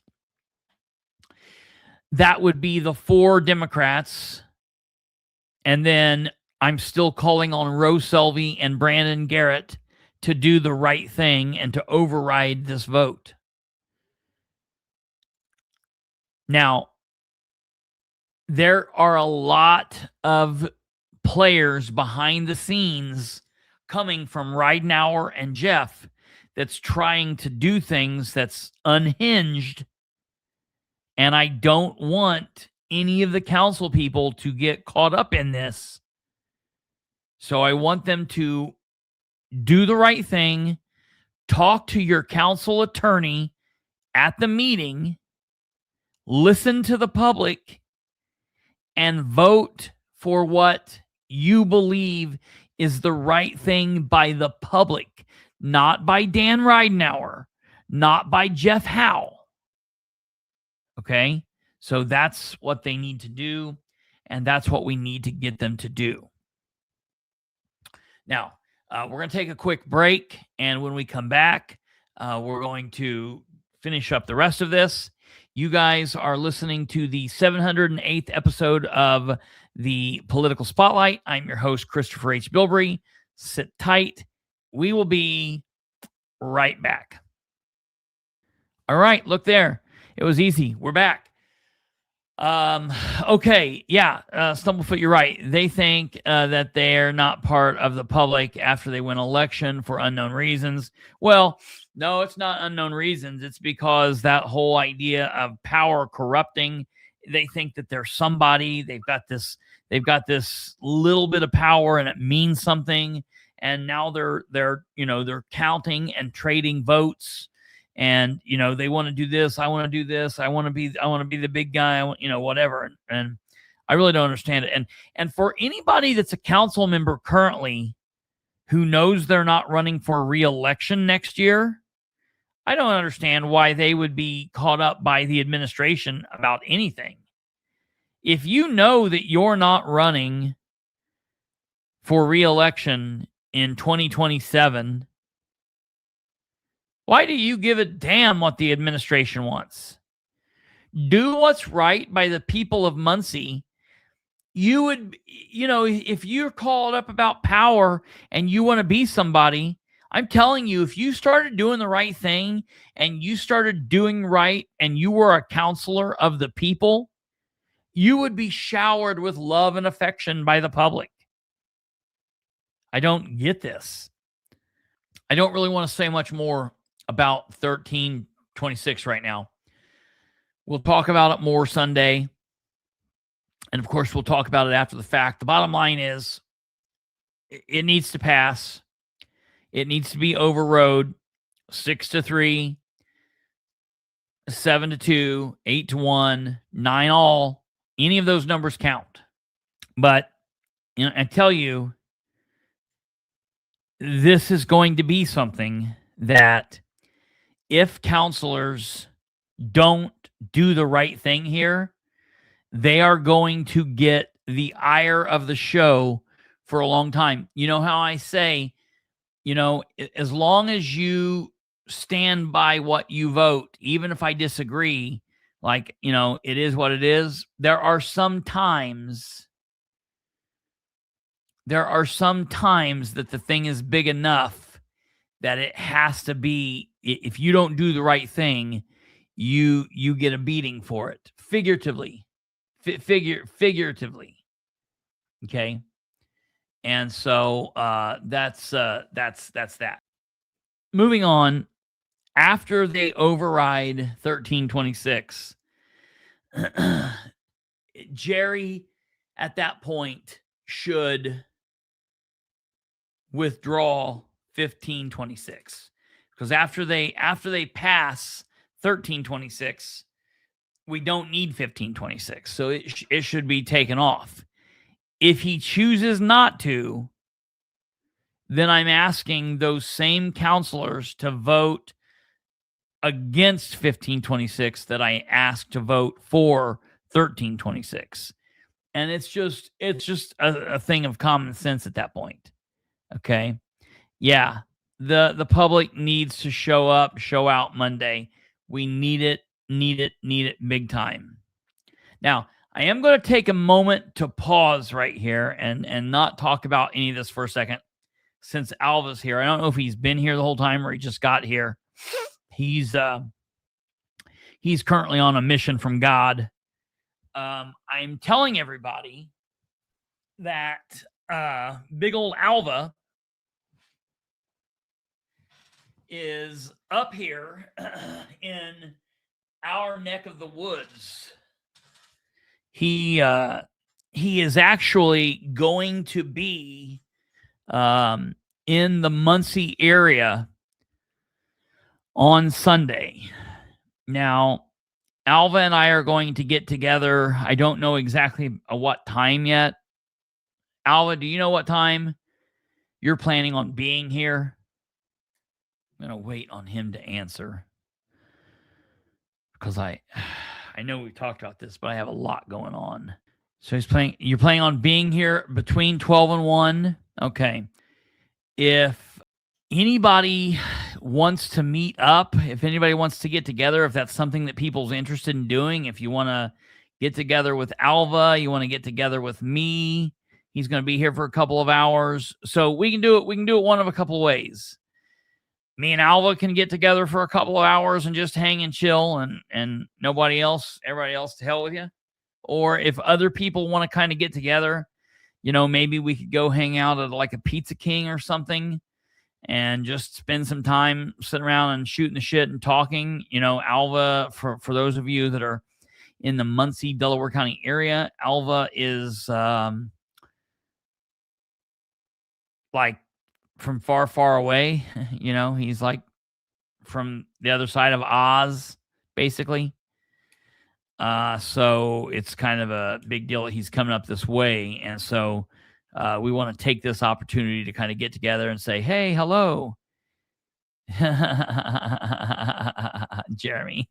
That would be the 4 Democrats. And then I'm still calling on Rose Selvey and Brandon Garrett to do the right thing and to override this vote. Now, there are a lot of players behind the scenes coming from Ridenour and Jeff that's trying to do things that's unhinged. And I don't want any of the council people to get caught up in this. So I want them to do the right thing, talk to your council attorney at the meeting, listen to the public, and vote for what you believe is the right thing by the public, not by Dan Ridenour, not by Jeff Howe. Okay? So that's what they need to do, and that's what we need to get them to do. Now, we're going to take a quick break, and when we come back, we're going to finish up the rest of this. You guys are listening to the 708th episode of the Political Spotlight. I'm your host, Kristopher H. Bilbrey. Sit tight. We will be right back. All right, look there. It was easy. We're back. Okay, yeah, Stumblefoot, you're right. They think that they're not part of the public after they win election for unknown reasons. Well, no, it's not unknown reasons. It's because that whole idea of power corrupting, they think that they're somebody. They've got this little bit of power and it means something. And now they're counting and trading votes. And, they want to do this. I want to do this. I want to be the big guy. Whatever. And I really don't understand it. And for anybody that's a council member currently who knows they're not running for re-election next year, I don't understand why they would be caught up by the administration about anything. If you know that you're not running for re-election in 2027, why do you give a damn what the administration wants? Do what's right by the people of Muncie. You would, if you're called up about power and you want to be somebody, I'm telling you, if you started doing the right thing and you started doing right and you were a counselor of the people, you would be showered with love and affection by the public. I don't get this. I don't really want to say much more about 1326 right now. We'll talk about it more Sunday. And of course, we'll talk about it after the fact. The bottom line is it needs to pass. It needs to be overrode. 6-3, 7-2, 8-1, 9-all. Any of those numbers count. But I tell you, this is going to be something that if counselors don't do the right thing here, they are going to get the ire of the show for a long time. You know how I say, as long as you stand by what you vote, even if I disagree, it is what it is. There are some times that the thing is big enough that it has to be, if you don't do the right thing, you get a beating for it. Figuratively. figuratively. Okay. And so that's that. Moving on, after they override 1326, Jerry at that point should withdraw 1526, because after they pass 1326, we don't need 1526, so it should be taken off. If he chooses not to, then I'm asking those same counselors to vote against 1526 that I asked to vote for 1326. And it's just a thing of common sense at that point. Okay. Yeah. The public needs to show up, show out Monday. We need it big time. Now, I am going to take a moment to pause right here and not talk about any of this for a second, since Alva's here. I don't know if he's been here the whole time or he just got here. He's currently on a mission from God. I'm telling everybody that big old Alva is up here in our neck of the woods. He is actually going to be in the Muncie area on Sunday. Now, Alva and I are going to get together. I don't know exactly what time yet. Alva, do you know what time you're planning on being here? I'm going to wait on him to answer, because I know we've talked about this, but I have a lot going on. So you're planning on being here between 12 and 1. Okay. If anybody wants to meet up, if anybody wants to get together, if that's something that people's interested in doing, if you want to get together with Alva, you want to get together with me, he's going to be here for a couple of hours. So we can do it. We can do it one of a couple of ways. Me and Alva can get together for a couple of hours and just hang and chill, and everybody else to hell with you. Or if other people want to kind of get together, maybe we could go hang out at like a Pizza King or something and just spend some time sitting around and shooting the shit and talking. Alva, for those of you that are in the Muncie, Delaware County area, Alva is like from far, far away. He's like from the other side of Oz, basically. So it's kind of a big deal that he's coming up this way. And so we want to take this opportunity to kind of get together and say, hey, hello, Jeremy.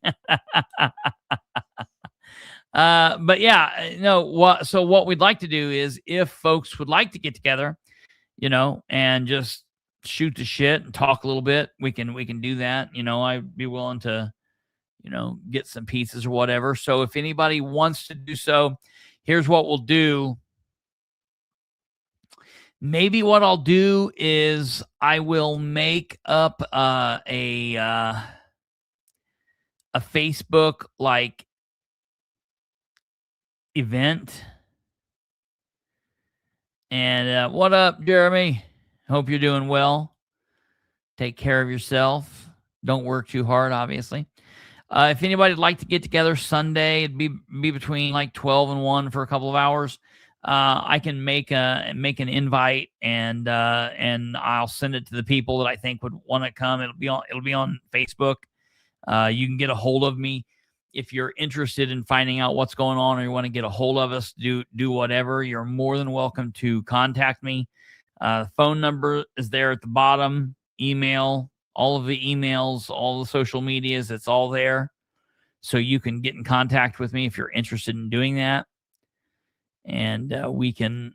But yeah, so what we'd like to do is, if folks would like to get together, and just shoot the shit and talk a little bit, we can do that. I'd be willing to, get some pizzas or whatever. So if anybody wants to do so, here's what we'll do. Maybe what I'll do is I will make up a Facebook like event. And what up, Jeremy? Hope you're doing well. Take care of yourself. Don't work too hard, obviously. If anybody would like to get together Sunday, it'd be between like 12 and 1 for a couple of hours. I can make an invite, and I'll send it to the people that I think would want to come. It'll be on Facebook. You can get a hold of me if you're interested in finding out what's going on, or you want to get a hold of us, do whatever. You're more than welcome to contact me. Phone number is there at the bottom. Email, all of the emails, all the social medias, it's all there. So you can get in contact with me if you're interested in doing that. And we can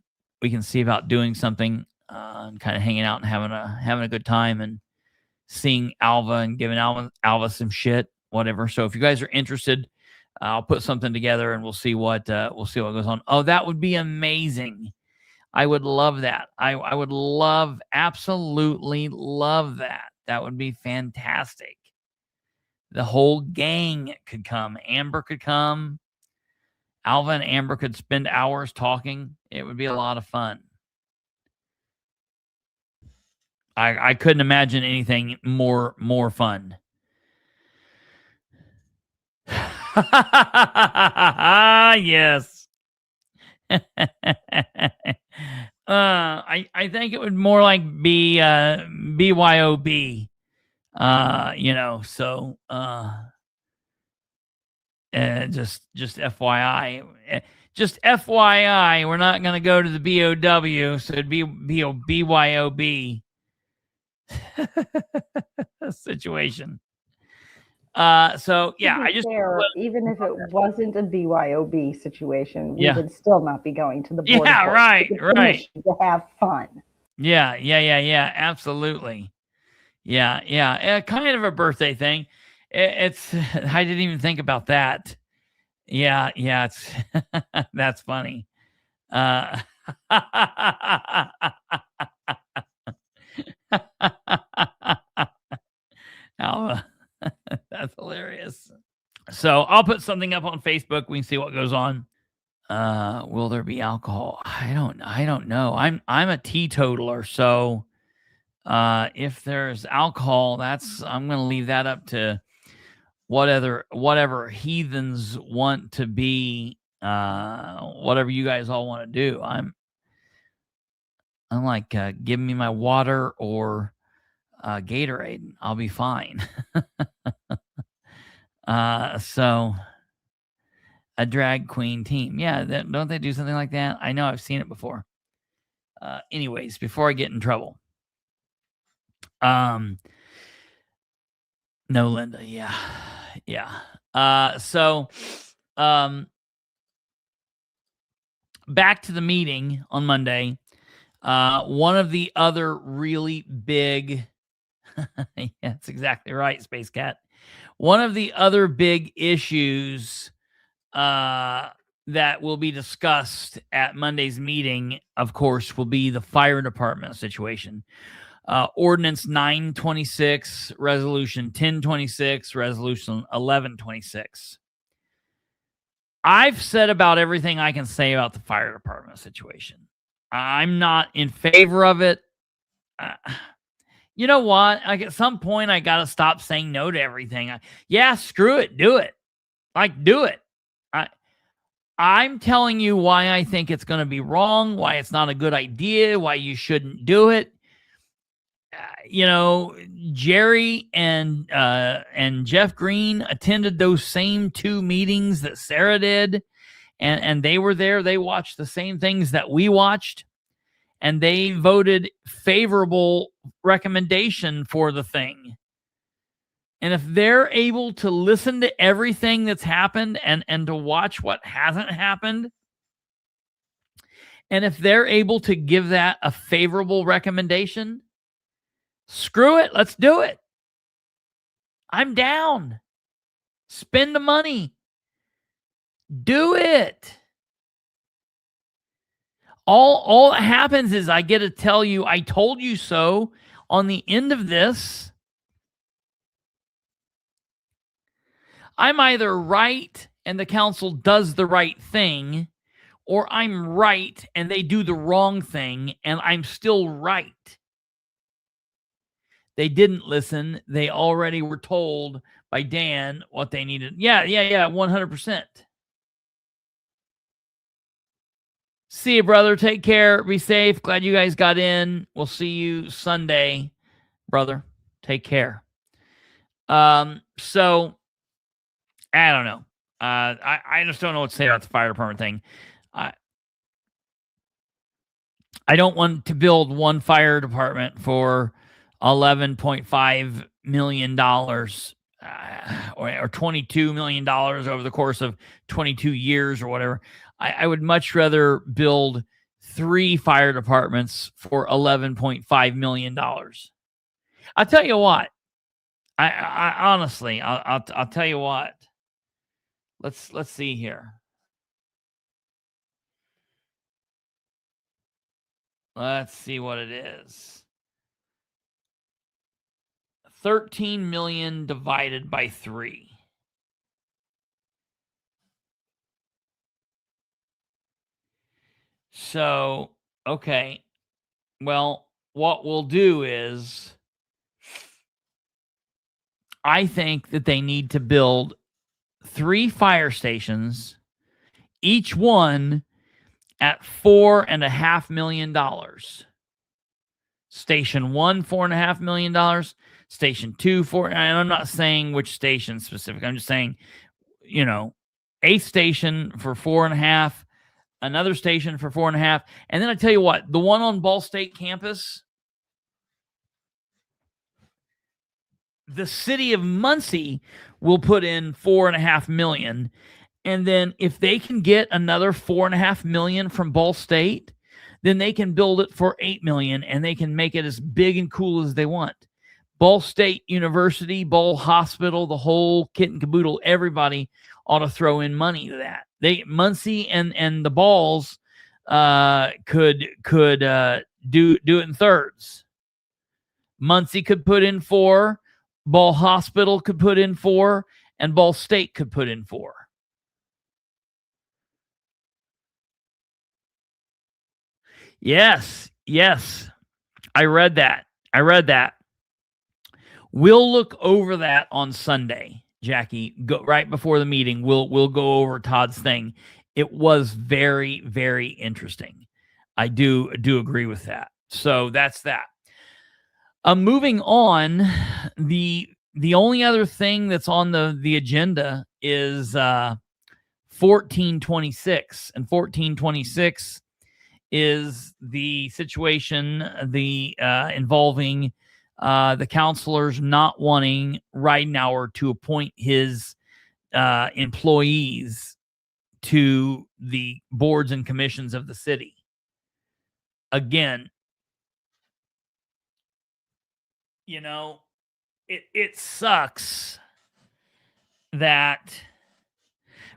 see about doing something and kind of hanging out and having a good time and seeing Alva and giving Alva some shit, whatever. So if you guys are interested, I'll put something together and we'll see what goes on. Oh, that would be amazing. I would love that. I would absolutely love that. That would be fantastic. The whole gang could come. Amber could come. Alva and Amber could spend hours talking. It would be a lot of fun. I couldn't imagine anything more fun. Yes. I think it would more like be BYOB. So just FYI. Just FYI, we're not going to go to the BOW, so it'd be BYOB situation. So yeah, I just even if it wasn't a BYOB situation, we would still not be going to the board. Yeah, right. To have fun. Yeah, absolutely. Yeah. Kind of a birthday thing. It's I didn't even think about that. Yeah, it's that's funny. That's hilarious. So I'll put something up on Facebook. We can see what goes on. Will there be alcohol? I don't know. I'm a teetotaler, so if there's alcohol, I'm going to leave that up to whatever heathens want to be. Whatever you guys all want to do. I'm like, give me my water or Gatorade. I'll be fine. So a drag queen team. Yeah. Don't they do something like that? I know I've seen it before. Anyways, before I get in trouble. No, Linda. Yeah. So, back to the meeting on Monday. One of the other really big, yeah, that's exactly right, Space Cat. One of the other big issues that will be discussed at Monday's meeting, of course, will be the fire department situation. Ordinance 926, Resolution 1026, Resolution 1126. I've said about everything I can say about the fire department situation. I'm not in favor of it. You know what? At some point, I got to stop saying no to everything. Screw it. Do it. Do it. I'm telling you why I think it's going to be wrong, why it's not a good idea, why you shouldn't do it. Jerry and Jeff Green attended those same 2 meetings that Sarah did, and they were there. They watched the same things that we watched, and they voted favorable recommendation for the thing. And if they're able to listen to everything that's happened and to watch what hasn't happened, and if they're able to give that a favorable recommendation, screw it. Let's do it. I'm down. Spend the money. Do it. All that happens is I get to tell you, I told you so on the end of this. I'm either right and the council does the right thing, or I'm right and they do the wrong thing and I'm still right. They didn't listen. They already were told by Dan what they needed. Yeah, 100%. See you, brother. Take care. Be safe. Glad you guys got in. We'll see you Sunday, brother. Take care. So I don't know. I just don't know what to say about the fire department thing. I don't want to build one fire department for $11.5 million or $22 million over the course of 22 years or whatever. I would much rather build 3 fire departments for $11.5 million. I'll tell you what. I honestly, I'll tell you what. Let's see here. Let's see what it is. 13 million divided by 3. So, okay. Well, what we'll do is I think that they need to build 3 fire stations, each one at $4.5 million. Station 1, $4.5 million. Station 2, 4. And I'm not saying which station specific. I'm just saying, a station for 4.5, another station for 4.5. And then I tell you what, the one on Ball State campus, the city of Muncie will put in $4.5 million. And then if they can get another $4.5 million from Ball State, then they can build it for $8 million and they can make it as big and cool as they want. Ball State University, Ball Hospital, the whole kit and caboodle, everybody ought to throw in money to that. Muncie and the Balls could do it in thirds. Muncie could put in 4, Ball Hospital could put in 4, and Ball State could put in 4. Yes. I read that. We'll look over that on Sunday, Jackie. Go right before the meeting. We'll go over Todd's thing. It was very, very interesting. I do agree with that. So that's that. Moving on, the only other thing that's on the agenda is 1426, and 1426 is the situation involving the counselors not wanting Ridenhour to appoint his employees to the boards and commissions of the city. Again, it sucks that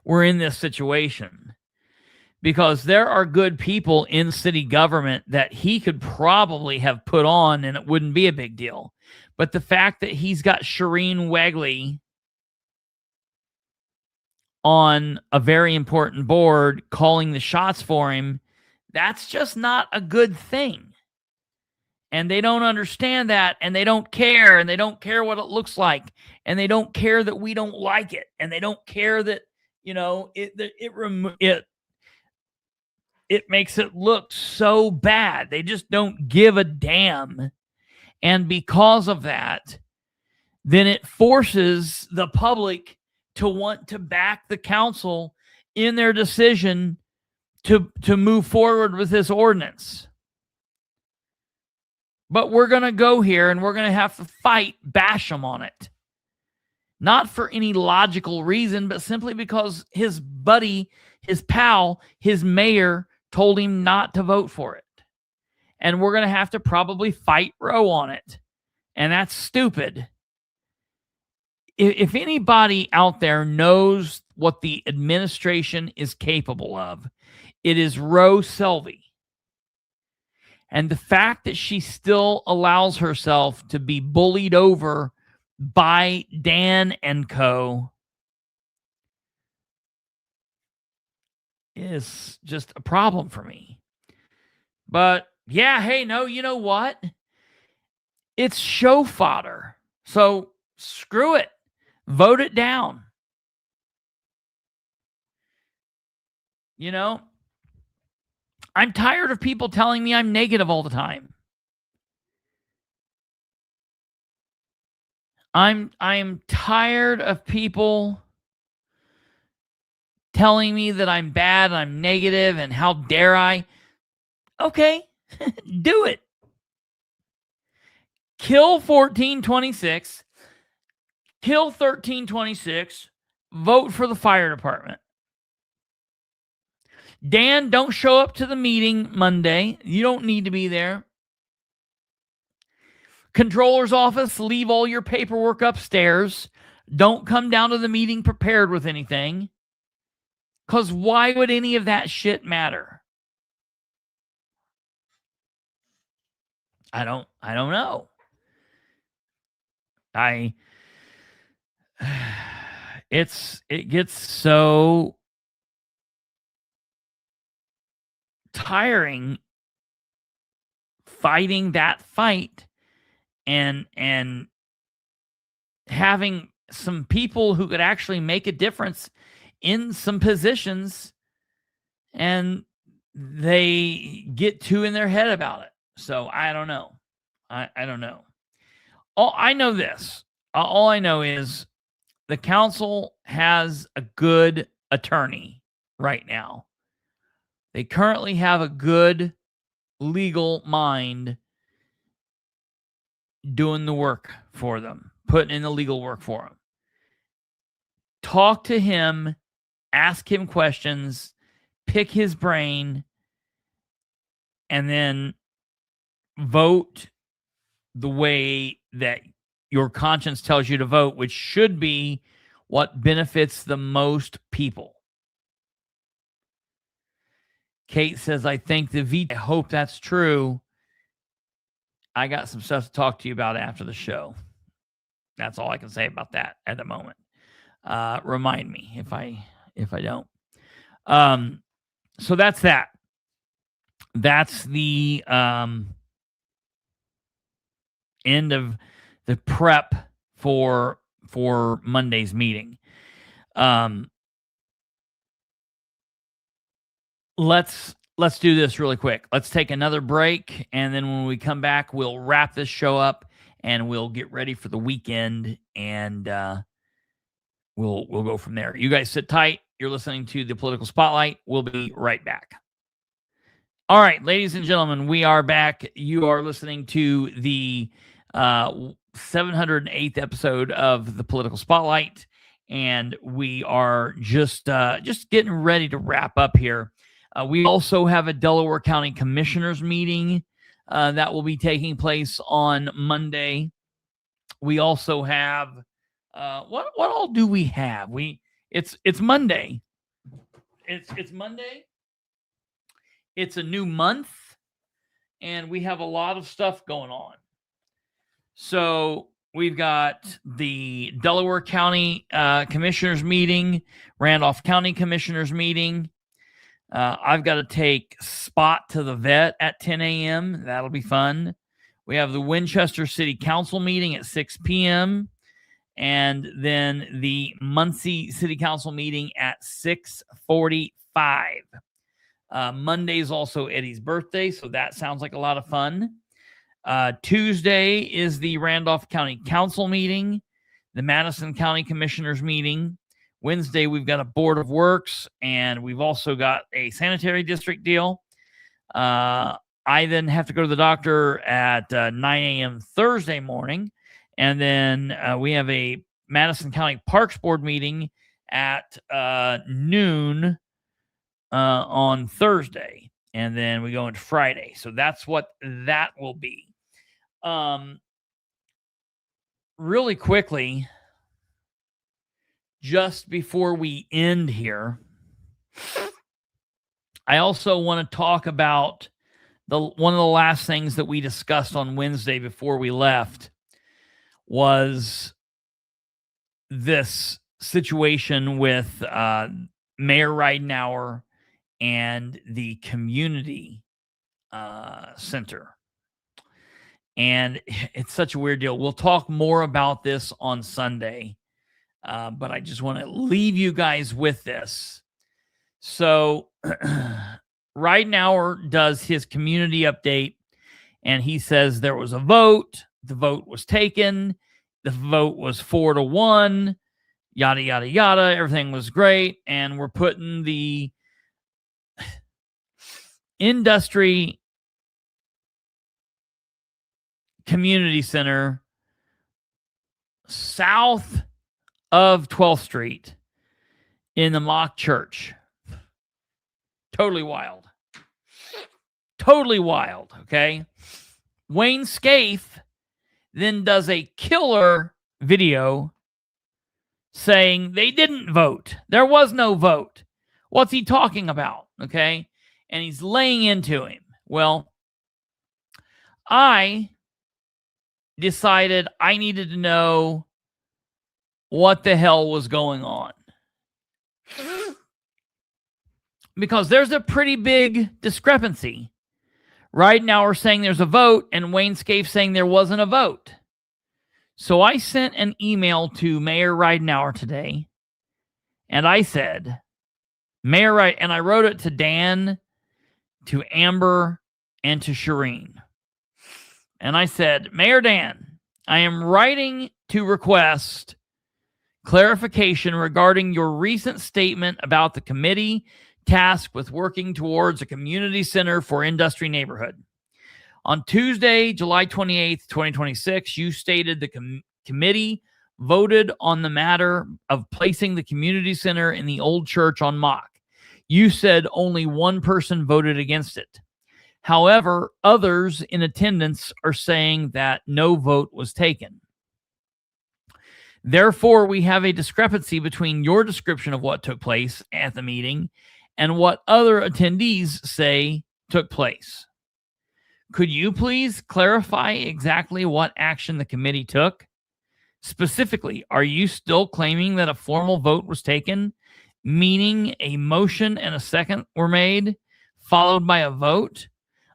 we're in this situation, because there are good people in city government that he could probably have put on and it wouldn't be a big deal. But the fact that he's got Shireen Wegley on a very important board calling the shots for him, that's just not a good thing. And they don't understand that, and they don't care, and they don't care what it looks like, and they don't care that we don't like it, and they don't care that, it makes it look so bad. They just don't give a damn. And because of that, then it forces the public to want to back the council in their decision to move forward with this ordinance. But we're going to go here and we're going to have to bash them on it. Not for any logical reason, but simply because his buddy, his pal, his mayor told him not to vote for it. And we're going to have to probably fight Roe on it. And that's stupid. If anybody out there knows what the administration is capable of, it is Roe Selby. And the fact that she still allows herself to be bullied over by Dan and co. is just a problem for me. But yeah, hey, no, you know what? It's show fodder. So screw it. Vote it down. I'm tired of people telling me I'm negative all the time. I'm tired of people telling me that I'm bad, I'm negative, and how dare I? Okay, do it. Kill 1426. Kill 1326. Vote for the fire department. Dan, don't show up to the meeting Monday. You don't need to be there. Controller's office, leave all your paperwork upstairs. Don't come down to the meeting prepared with anything. Because why would any of that shit matter? I don't know. It gets so tiring fighting that fight and having some people who could actually make a difference in some positions, and they get too in their head about it. So I don't know. I don't know. All I know is the council has a good attorney right now. They currently have a good legal mind doing the work for them, putting in the legal work for them. Talk to him, ask him questions, pick his brain, and then vote the way that your conscience tells you to vote, which should be what benefits the most people. Kate says, I think the veto. I hope that's true. I got some stuff to talk to you about after the show. That's all I can say about that at the moment. Remind me if I don't. So that's that. That's the end of the prep for Monday's meeting. Let's do this really quick. Let's take another break, and then when we come back, we'll wrap this show up and we'll get ready for the weekend, and we'll go from there. You guys sit tight. You're listening to the Political Spotlight. We'll be right back. All right, ladies and gentlemen, we are back. You are listening to the 708th episode of the Political Spotlight, and we are just getting ready to wrap up here. We also have a Delaware County Commissioners meeting that will be taking place on Monday. We also have what all do we have? It's Monday. It's Monday. It's a new month, and we have a lot of stuff going on. So we've got the Delaware County Commissioners meeting, Randolph County Commissioners meeting. I've got to take Spot to the vet at 10 a.m. That'll be fun. We have the Winchester City Council meeting at 6 p.m. and then the Muncie City Council meeting at 6:45. Monday's also Eddie's birthday, so that sounds like a lot of fun. Tuesday is the Randolph County Council meeting, the Madison County Commissioners meeting. Wednesday, we've got a Board of Works, and we've also got a sanitary district deal. I then have to go to the doctor at 9 a.m. Thursday morning, and then we have a Madison County Parks Board meeting at noon on Thursday, and then we go into Friday. So that's what that will be. Really quickly, just before we end here, I also want to talk about one of the last things that we discussed on Wednesday before we left was this situation with Mayor Ridenour and the community center. And it's such a weird deal. We'll talk more about this on Sunday. But I just want to leave you guys with this. So Ridenour does his community update, and he says there was a vote. The vote was taken. The vote was 4-1. Yada, yada, yada. Everything was great. And we're putting the industry community center south of 12th Street in the mock church. Totally wild. Totally wild, okay? Wayne Scaife then does a killer video saying they didn't vote. There was no vote. What's he talking about, okay? And he's laying into him. Well, I decided I needed to know what the hell was going on. because there's a pretty big discrepancy. Right now we're saying there's a vote, and Wayne Scaife saying there wasn't a vote. So I sent an email to Mayor Ridenhour today, and I said, Mayor Right, and I wrote it to Dan, to Amber, and to Shireen. And I said, Mayor Dan, I am writing to request clarification regarding your recent statement about the committee tasked with working towards a community center for Industry Neighborhood. On Tuesday, July 28th, 2026, you stated the committee voted on the matter of placing the community center in the old church on Mock. You said only one person voted against it. However, others in attendance are saying that no vote was taken. Therefore, we have a discrepancy between your description of what took place at the meeting and what other attendees say took place. Could you please clarify exactly what action the committee took? Specifically, are you still claiming that a formal vote was taken, meaning a motion and a second were made, followed by a vote?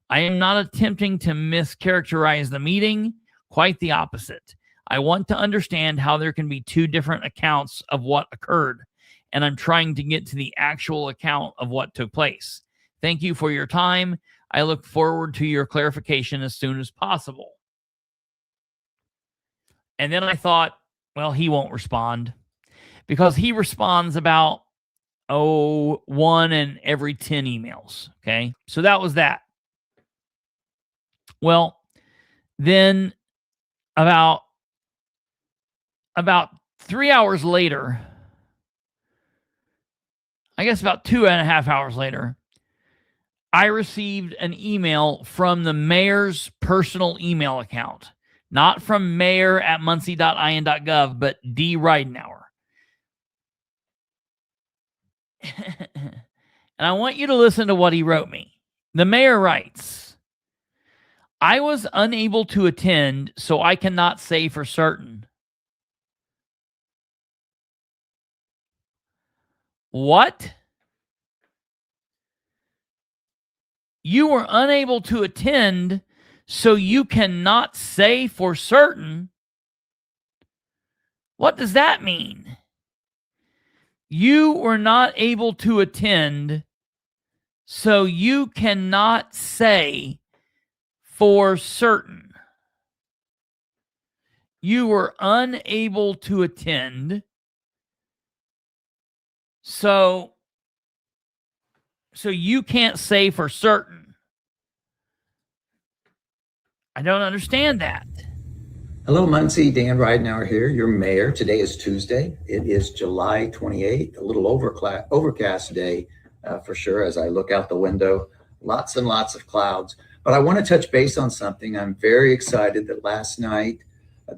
I am not attempting to mischaracterize the meeting, quite the opposite. I want to understand how there can be two different accounts of what occurred, and I'm trying to get to the actual account of what took place. Thank you for your time. I look forward to your clarification as soon as possible. And then I thought, well, he won't respond, because he responds about, 1 in every 10 emails. Okay. So that was that. Well, then about 3 hours later, I guess about 2.5 hours later, I received an email from the mayor's personal email account, not from mayor@muncie.in.gov, but D. Ridenhour. And I want you to listen to what he wrote me. The mayor writes, I was unable to attend, so I cannot say for certain. What? You were unable to attend, so you cannot say for certain? What does that mean? You were not able to attend, so you cannot say for certain. You were unable to attend, so you can't say for certain. I don't understand that. Hello, Muncie. Dan Ridenhour here, your mayor. Today is Tuesday. It is July 28th, a little overcast day for sure as I look out the window. Lots and lots of clouds. But I want to touch base on something. I'm very excited that last night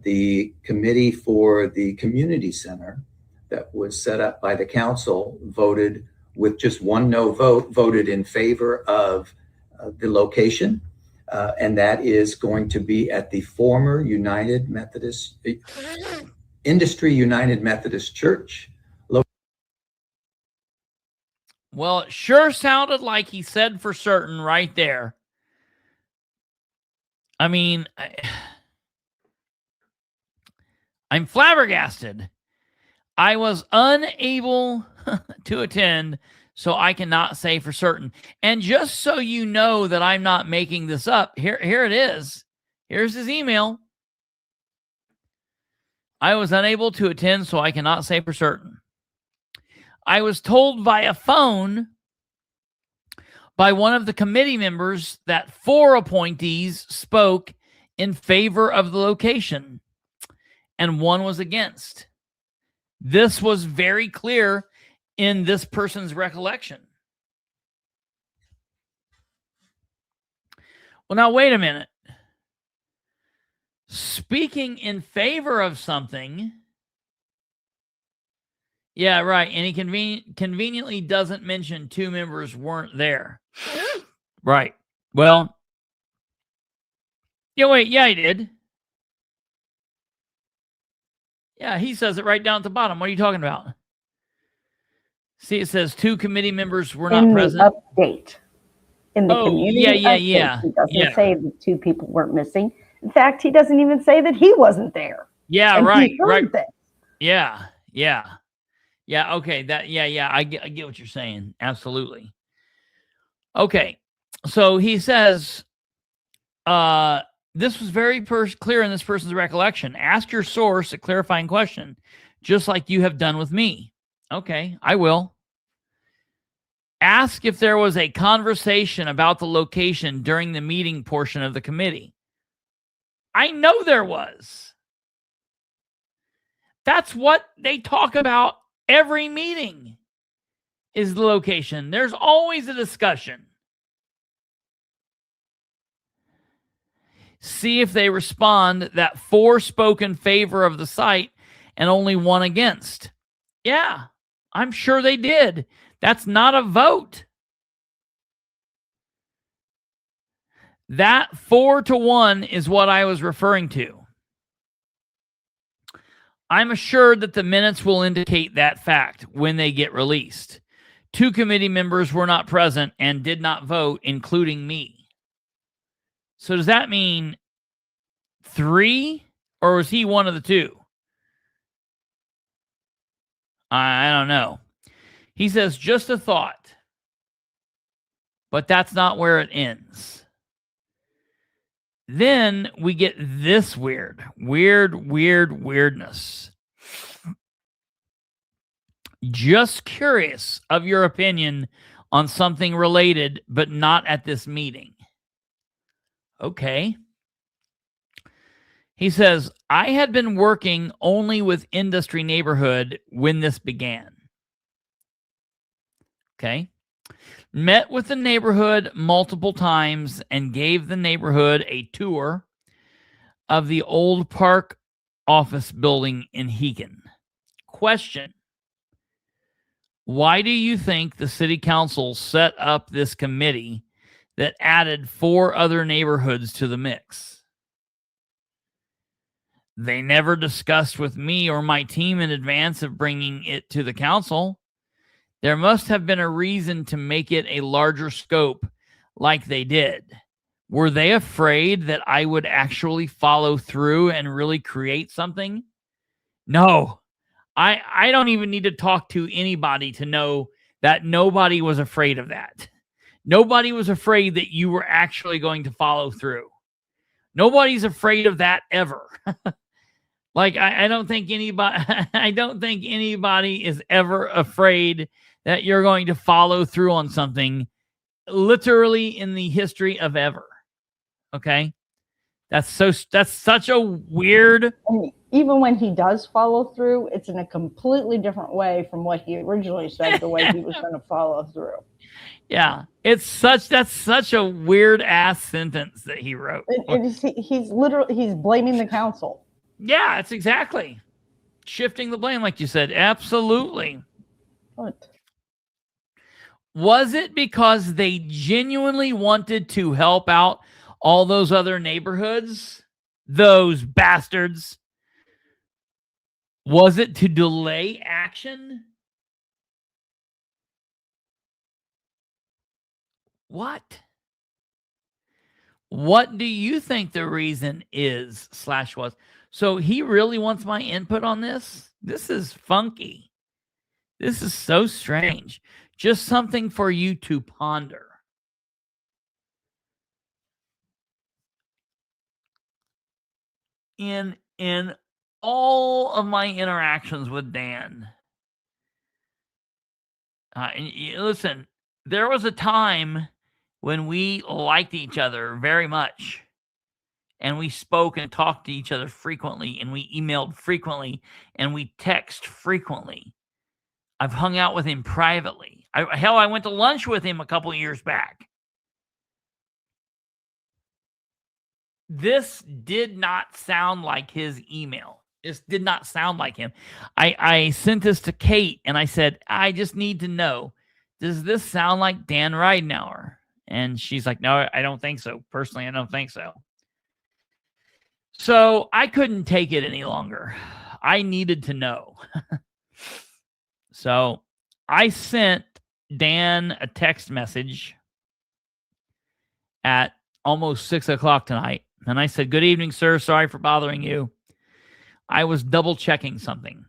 the committee for the community center that was set up by the council voted with just one no vote, voted in favor of the location. And that is going to be at the former Industry United Methodist Church. Well, it sure sounded like he said for certain right there. I mean, I'm flabbergasted. I was unable to attend, so I cannot say for certain. And just so you know that I'm not making this up, here it is. Here's his email. I was unable to attend, so I cannot say for certain. I was told via phone by one of the committee members that 4 appointees spoke in favor of the location and 1 was against. This was very clear in this person's recollection. Well, now, wait a minute. Speaking in favor of something. Yeah, right. And he conveniently doesn't mention 2 members weren't there. Right. Well, yeah, wait. Yeah, he did. Yeah, he says it right down at the bottom. What are you talking about? See, it says 2 committee members were not In present. the update. In the community update, yeah. He doesn't say that 2 people weren't missing. In fact, he doesn't even say that he wasn't there. Yeah, and right, he heard right. this. Yeah. Okay, I get what you're saying. Absolutely. Okay, so he says, this was very clear in this person's recollection. Ask your source a clarifying question, just like you have done with me. Okay, I will. Ask if there was a conversation about the location during the meeting portion of the committee. I know there was. That's what they talk about every meeting, is the location. There's always a discussion. See if they respond that 4 spoke in favor of the site and only 1 against. Yeah, I'm sure they did. That's not a vote. That 4-1 is what I was referring to. I'm assured that the minutes will indicate that fact when they get released. 2 committee members were not present and did not vote, including me. So does that mean 3, or was he one of the 2? I don't know. He says, just a thought. But that's not where it ends. Then we get this weirdness. Just curious of your opinion on something related, but not at this meeting. Okay. He says, I had been working only with industry neighborhood when this began. Okay. Met with the neighborhood multiple times and gave the neighborhood a tour of the old park office building in Hegan. Question. Why do you think the city council set up this committee that added 4 other neighborhoods to the mix? They never discussed with me or my team in advance of bringing it to the council. There must have been a reason to make it a larger scope like they did. Were they afraid that I would actually follow through and really create something? No. I don't even need to talk to anybody to know that nobody was afraid of that. Nobody was afraid that you were actually going to follow through. Nobody's afraid of that ever. Like I don't think anybody is ever afraid that you're going to follow through on something, literally in the history of ever. Okay? That's such a weird. And even when he does follow through, it's in a completely different way from what he originally said, the way he was going to follow through. Yeah, that's such a weird ass sentence that he wrote. He's blaming the council. Yeah, it's exactly shifting the blame, like you said. Absolutely. What? Was it because they genuinely wanted to help out all those other neighborhoods? Those bastards. Was it to delay action? What? What do you think the reason is / was? So he really wants my input on this? This is funky. This is so strange. Just something for you to ponder. In all of my interactions with Dan, listen, there was a time when we liked each other very much, and we spoke and talked to each other frequently, and we emailed frequently, and we text frequently. I've hung out with him privately. I went to lunch with him a couple of years back. This did not sound like his email. This did not sound like him. I sent this to Kate, and I said, I just need to know, does this sound like Dan Ridenour? And she's like, no, I don't think so. Personally, I don't think so. So I couldn't take it any longer. I needed to know. So I sent Dan a text message at almost 6 o'clock tonight. And I said, "Good evening, sir. Sorry for bothering you. I was double checking something.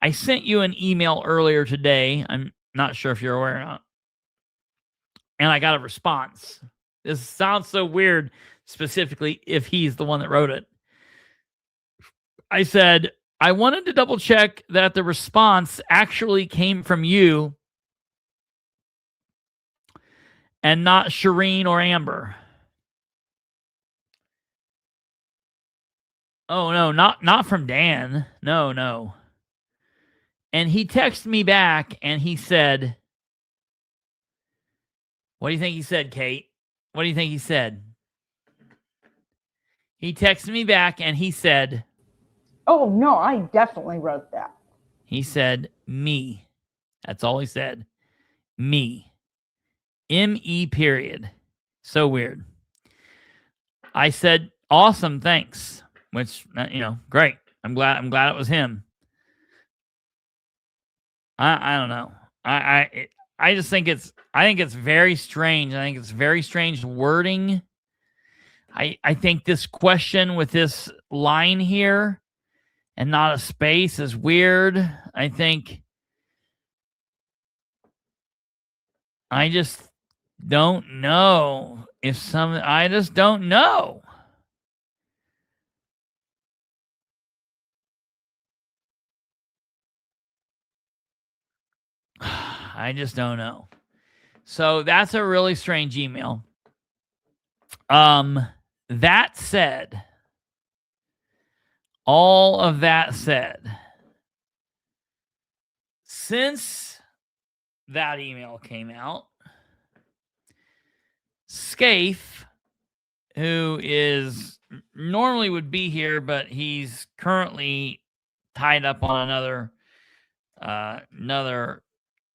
I sent you an email earlier today. I'm not sure if you're aware or not. And I got a response. This sounds so weird, specifically if he's the one that wrote it. I said, I wanted to double check that the response actually came from you and not Shireen or Amber. Oh, no, not from Dan. No. And he texted me back and he said, what do you think he said, Kate? What do you think he said? He texted me back and he said, oh, no, I definitely wrote that. He said, me. That's all he said. Me. M-E period. So weird. I said, awesome, thanks. Which, great. I'm glad it was him. I don't know. I just think it's very strange. I think it's very strange wording. I think this question with this line here and not a space is weird. I just don't know I just don't know. I just don't know. So that's a really strange email. That said, all of that said, since that email came out, Scaife, who is normally would be here, but he's currently tied up on another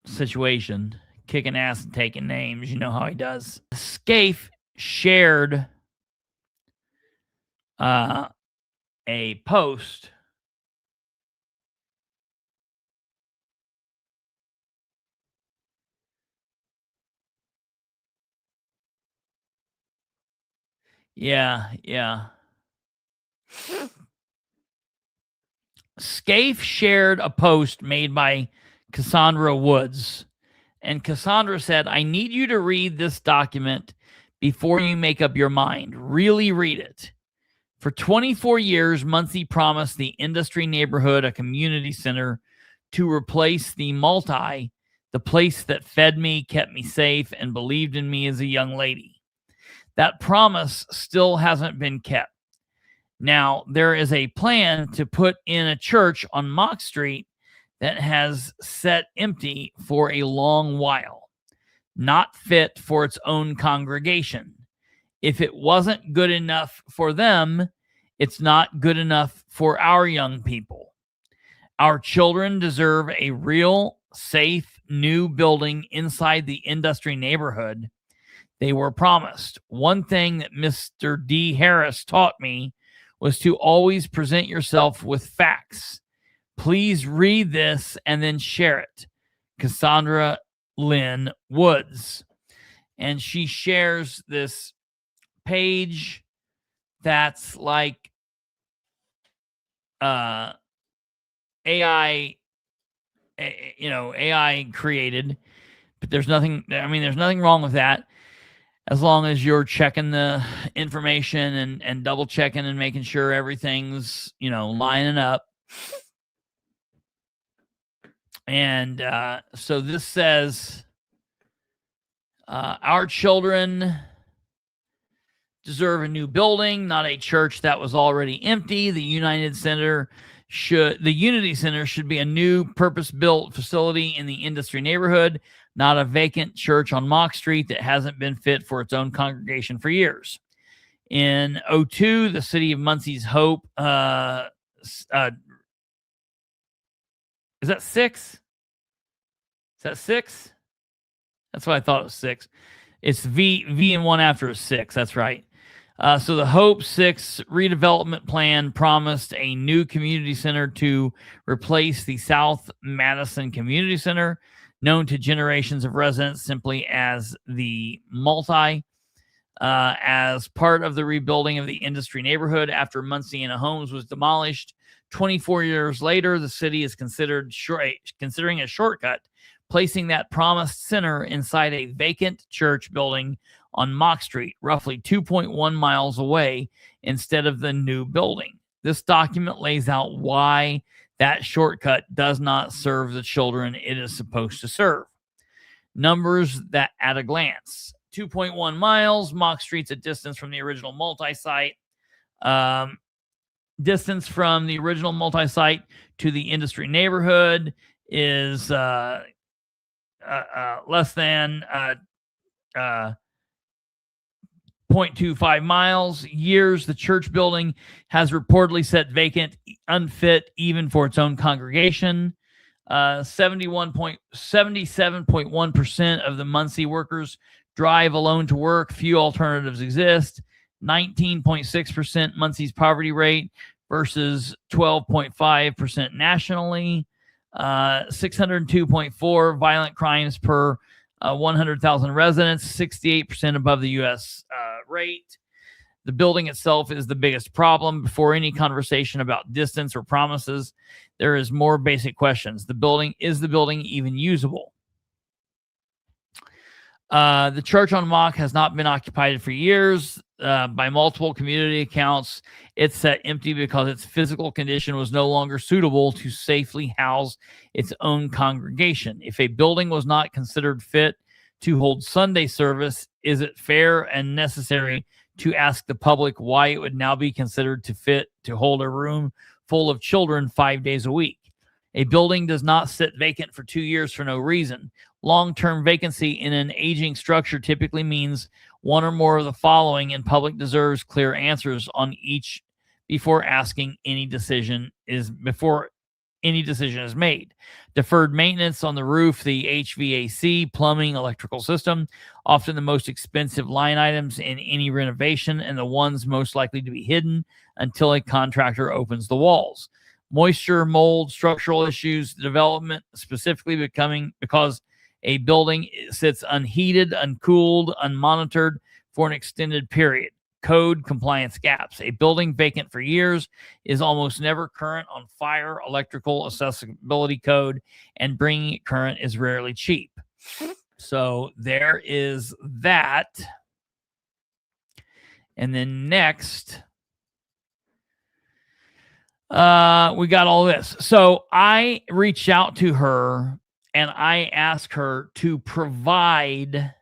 situation, kicking ass and taking names. You know how he does. Scaife shared a post Yeah. Scaife shared a post made by Cassandra Woods. And Cassandra said, I need you to read this document before you make up your mind. Really read it. For 24 years, Muncie promised the industry neighborhood a community center to replace the multi, the place that fed me, kept me safe, and believed in me as a young lady. That promise still hasn't been kept. Now, there is a plan to put in a church on Mock Street that has sat empty for a long while, not fit for its own congregation. If it wasn't good enough for them, it's not good enough for our young people. Our children deserve a real, safe, new building inside the industry neighborhood they were promised. One thing that Mr. D. Harris taught me was to always present yourself with facts. Please read this and then share it. Cassandra Lynn Woods. And she shares this page that's like AI created, but there's nothing wrong with that, as long as you're checking the information and double checking and making sure everything's lining up. And so this says, our children deserve a new building, not a church that was already empty. The Unity Center should be a new purpose-built facility in the industry neighborhood, not a vacant church on Mock Street that hasn't been fit for its own congregation for years. In 2002, the city of Muncie's Hope, is that 6? Is that 6? That's what I thought it was 6. It's V and 1 after is 6. That's right. So the Hope 6 redevelopment plan promised a new community center to replace the South Madison Community Center, known to generations of residents simply as the Multi. As part of the rebuilding of the industry neighborhood after Muncie Homes was demolished 24 years later, the city is considering a shortcut, placing that promised center inside a vacant church building on Mock Street, roughly 2.1 miles away, instead of the new building. This document lays out why that shortcut does not serve the children it is supposed to serve. Numbers that at a glance. 2.1 miles, Mock Street's a distance from the original multi-site. Distance from the original multi-site to the industry neighborhood is less than 0.25 miles. Years, the church building has reportedly sat vacant, unfit even for its own congregation. 77.1% of the Muncie workers drive alone to work. Few alternatives exist. 19.6% Muncie's poverty rate versus 12.5% nationally. 602.4 violent crimes per 100,000 residents, 68% above the U.S. Rate. The building itself is the biggest problem. Before any conversation about distance or promises, there is more basic questions. Is the building even usable? The church on Mock has not been occupied for years. By multiple community accounts, it's sat empty because its physical condition was no longer suitable to safely house its own congregation. If a building was not considered fit to hold Sunday service, is it fair and necessary to ask the public why it would now be considered to fit to hold a room full of children 5 days a week? A building does not sit vacant for 2 years for no reason. Long-term vacancy in an aging structure typically means one or more of the following, and public deserves clear answers on each before any decision is made. Deferred maintenance on the roof, the HVAC, plumbing, electrical system, often the most expensive line items in any renovation and the ones most likely to be hidden until a contractor opens the walls. Moisture, mold, structural issues, development specifically because a building sits unheated, uncooled, unmonitored for an extended period. Code compliance gaps. A building vacant for years is almost never current on fire, electrical, accessibility code, and bringing it current is rarely cheap. So there is that. And then next, we got all this. So I reached out to her and I asked her to provide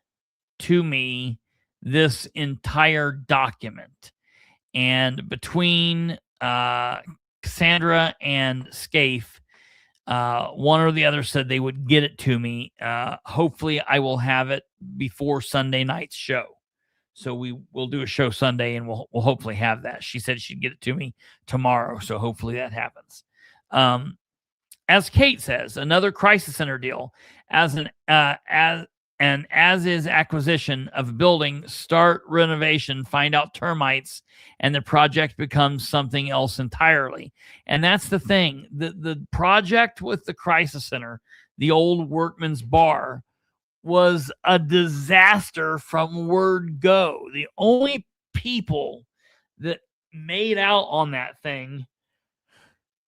to me this entire document. And between Cassandra and Scaife, one or the other said they would get it to me. Hopefully I will have it before Sunday night's show. So we will do a show Sunday and we'll hopefully have that. She said she'd get it to me tomorrow. So hopefully that happens. As Kate says, another crisis center deal as is acquisition of a building, start renovation, find out termites, and the project becomes something else entirely. And that's the thing. The project with the crisis center, the old Workman's Bar, was a disaster from word go. The only people that made out on that thing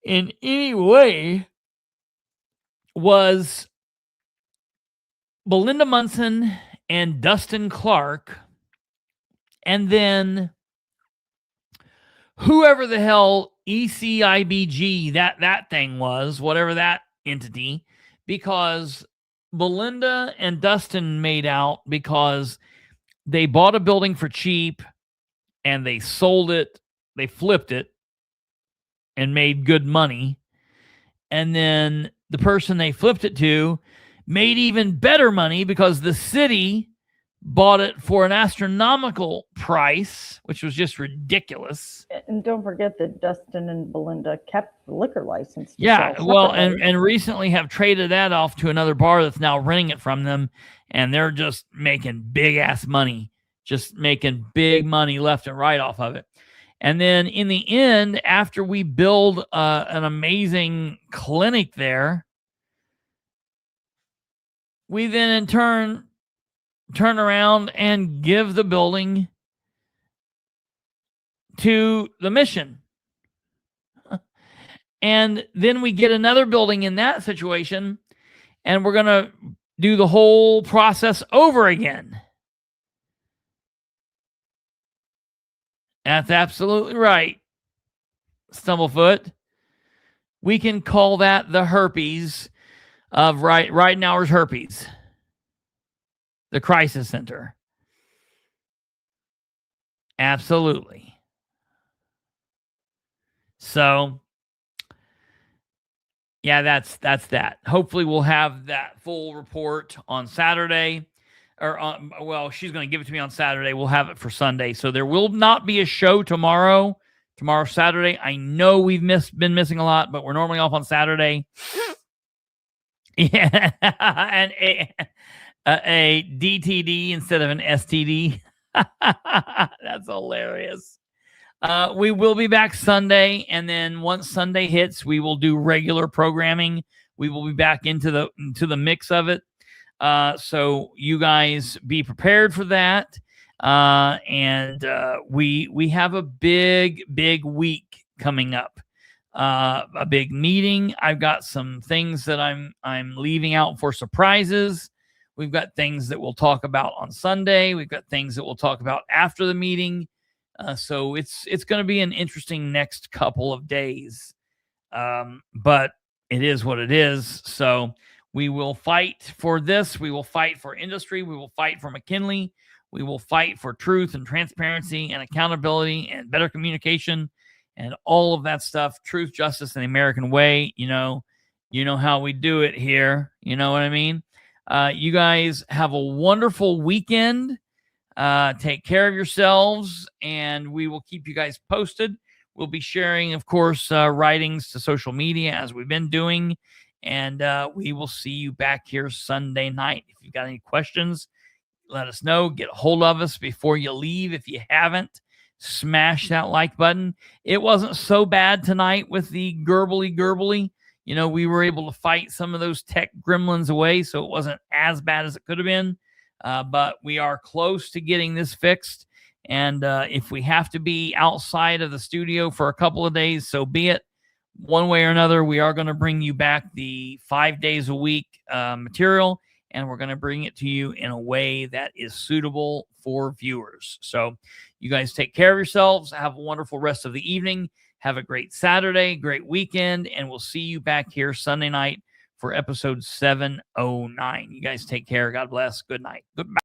in any way was Belinda Munson and Dustin Clark, and then whoever the hell ECIBG that thing was, whatever that entity, because Belinda and Dustin made out because they bought a building for cheap and they sold it, they flipped it and made good money. And then the person they flipped it to made even better money because the city bought it for an astronomical price, which was just ridiculous. And don't forget that Dustin and Belinda kept the liquor license. Yeah, well, and recently have traded that off to another bar that's now renting it from them, and they're just making big-ass money just making big money left and right off of it. And then in the end, after we build an amazing clinic there, we then in turn around and give the building to the mission. And then we get another building in that situation, and we're going to do the whole process over again. That's absolutely right, Stumblefoot. We can call that the herpes of Ridenhour's herpes. The crisis center. Absolutely. So, yeah, that's that. Hopefully we'll have that full report on Saturday. She's going to give it to me on Saturday. We'll have it for Sunday. So there will not be a show tomorrow. Tomorrow, Saturday. I know we've been missing a lot, but we're normally off on Saturday. Yeah. And a DTD instead of an STD. That's hilarious. We will be back Sunday, and then once Sunday hits, we will do regular programming. We will be back into the mix of it. So you guys be prepared for that. And we have a big week coming up. A big meeting. I've got some things that I'm leaving out for surprises. We've got things that we'll talk about on Sunday. We've got things that we'll talk about after the meeting. So it's going to be an interesting next couple of days. But it is what it is. So we will fight for this. We will fight for industry. We will fight for McKinley. We will fight for truth and transparency and accountability and better communication and all of that stuff. Truth, justice, and the American way. You know how we do it here. You know what I mean? You guys have a wonderful weekend. Take care of yourselves, and we will keep you guys posted. We'll be sharing, of course, writings to social media as we've been doing, and we will see you back here Sunday night. If you've got any questions, let us know. Get a hold of us before you leave. If you haven't, smash that like button. It wasn't so bad tonight with the gerbly. We were able to fight some of those tech gremlins away, so it wasn't as bad as it could have been. But we are close to getting this fixed. And if we have to be outside of the studio for a couple of days, so be it. One way or another, we are going to bring you back the 5 days a week material, and we're going to bring it to you in a way that is suitable for viewers. So you guys take care of yourselves. Have a wonderful rest of the evening. Have a great Saturday, great weekend, and we'll see you back here Sunday night for episode 709. You guys take care. God bless. Good night. Goodbye.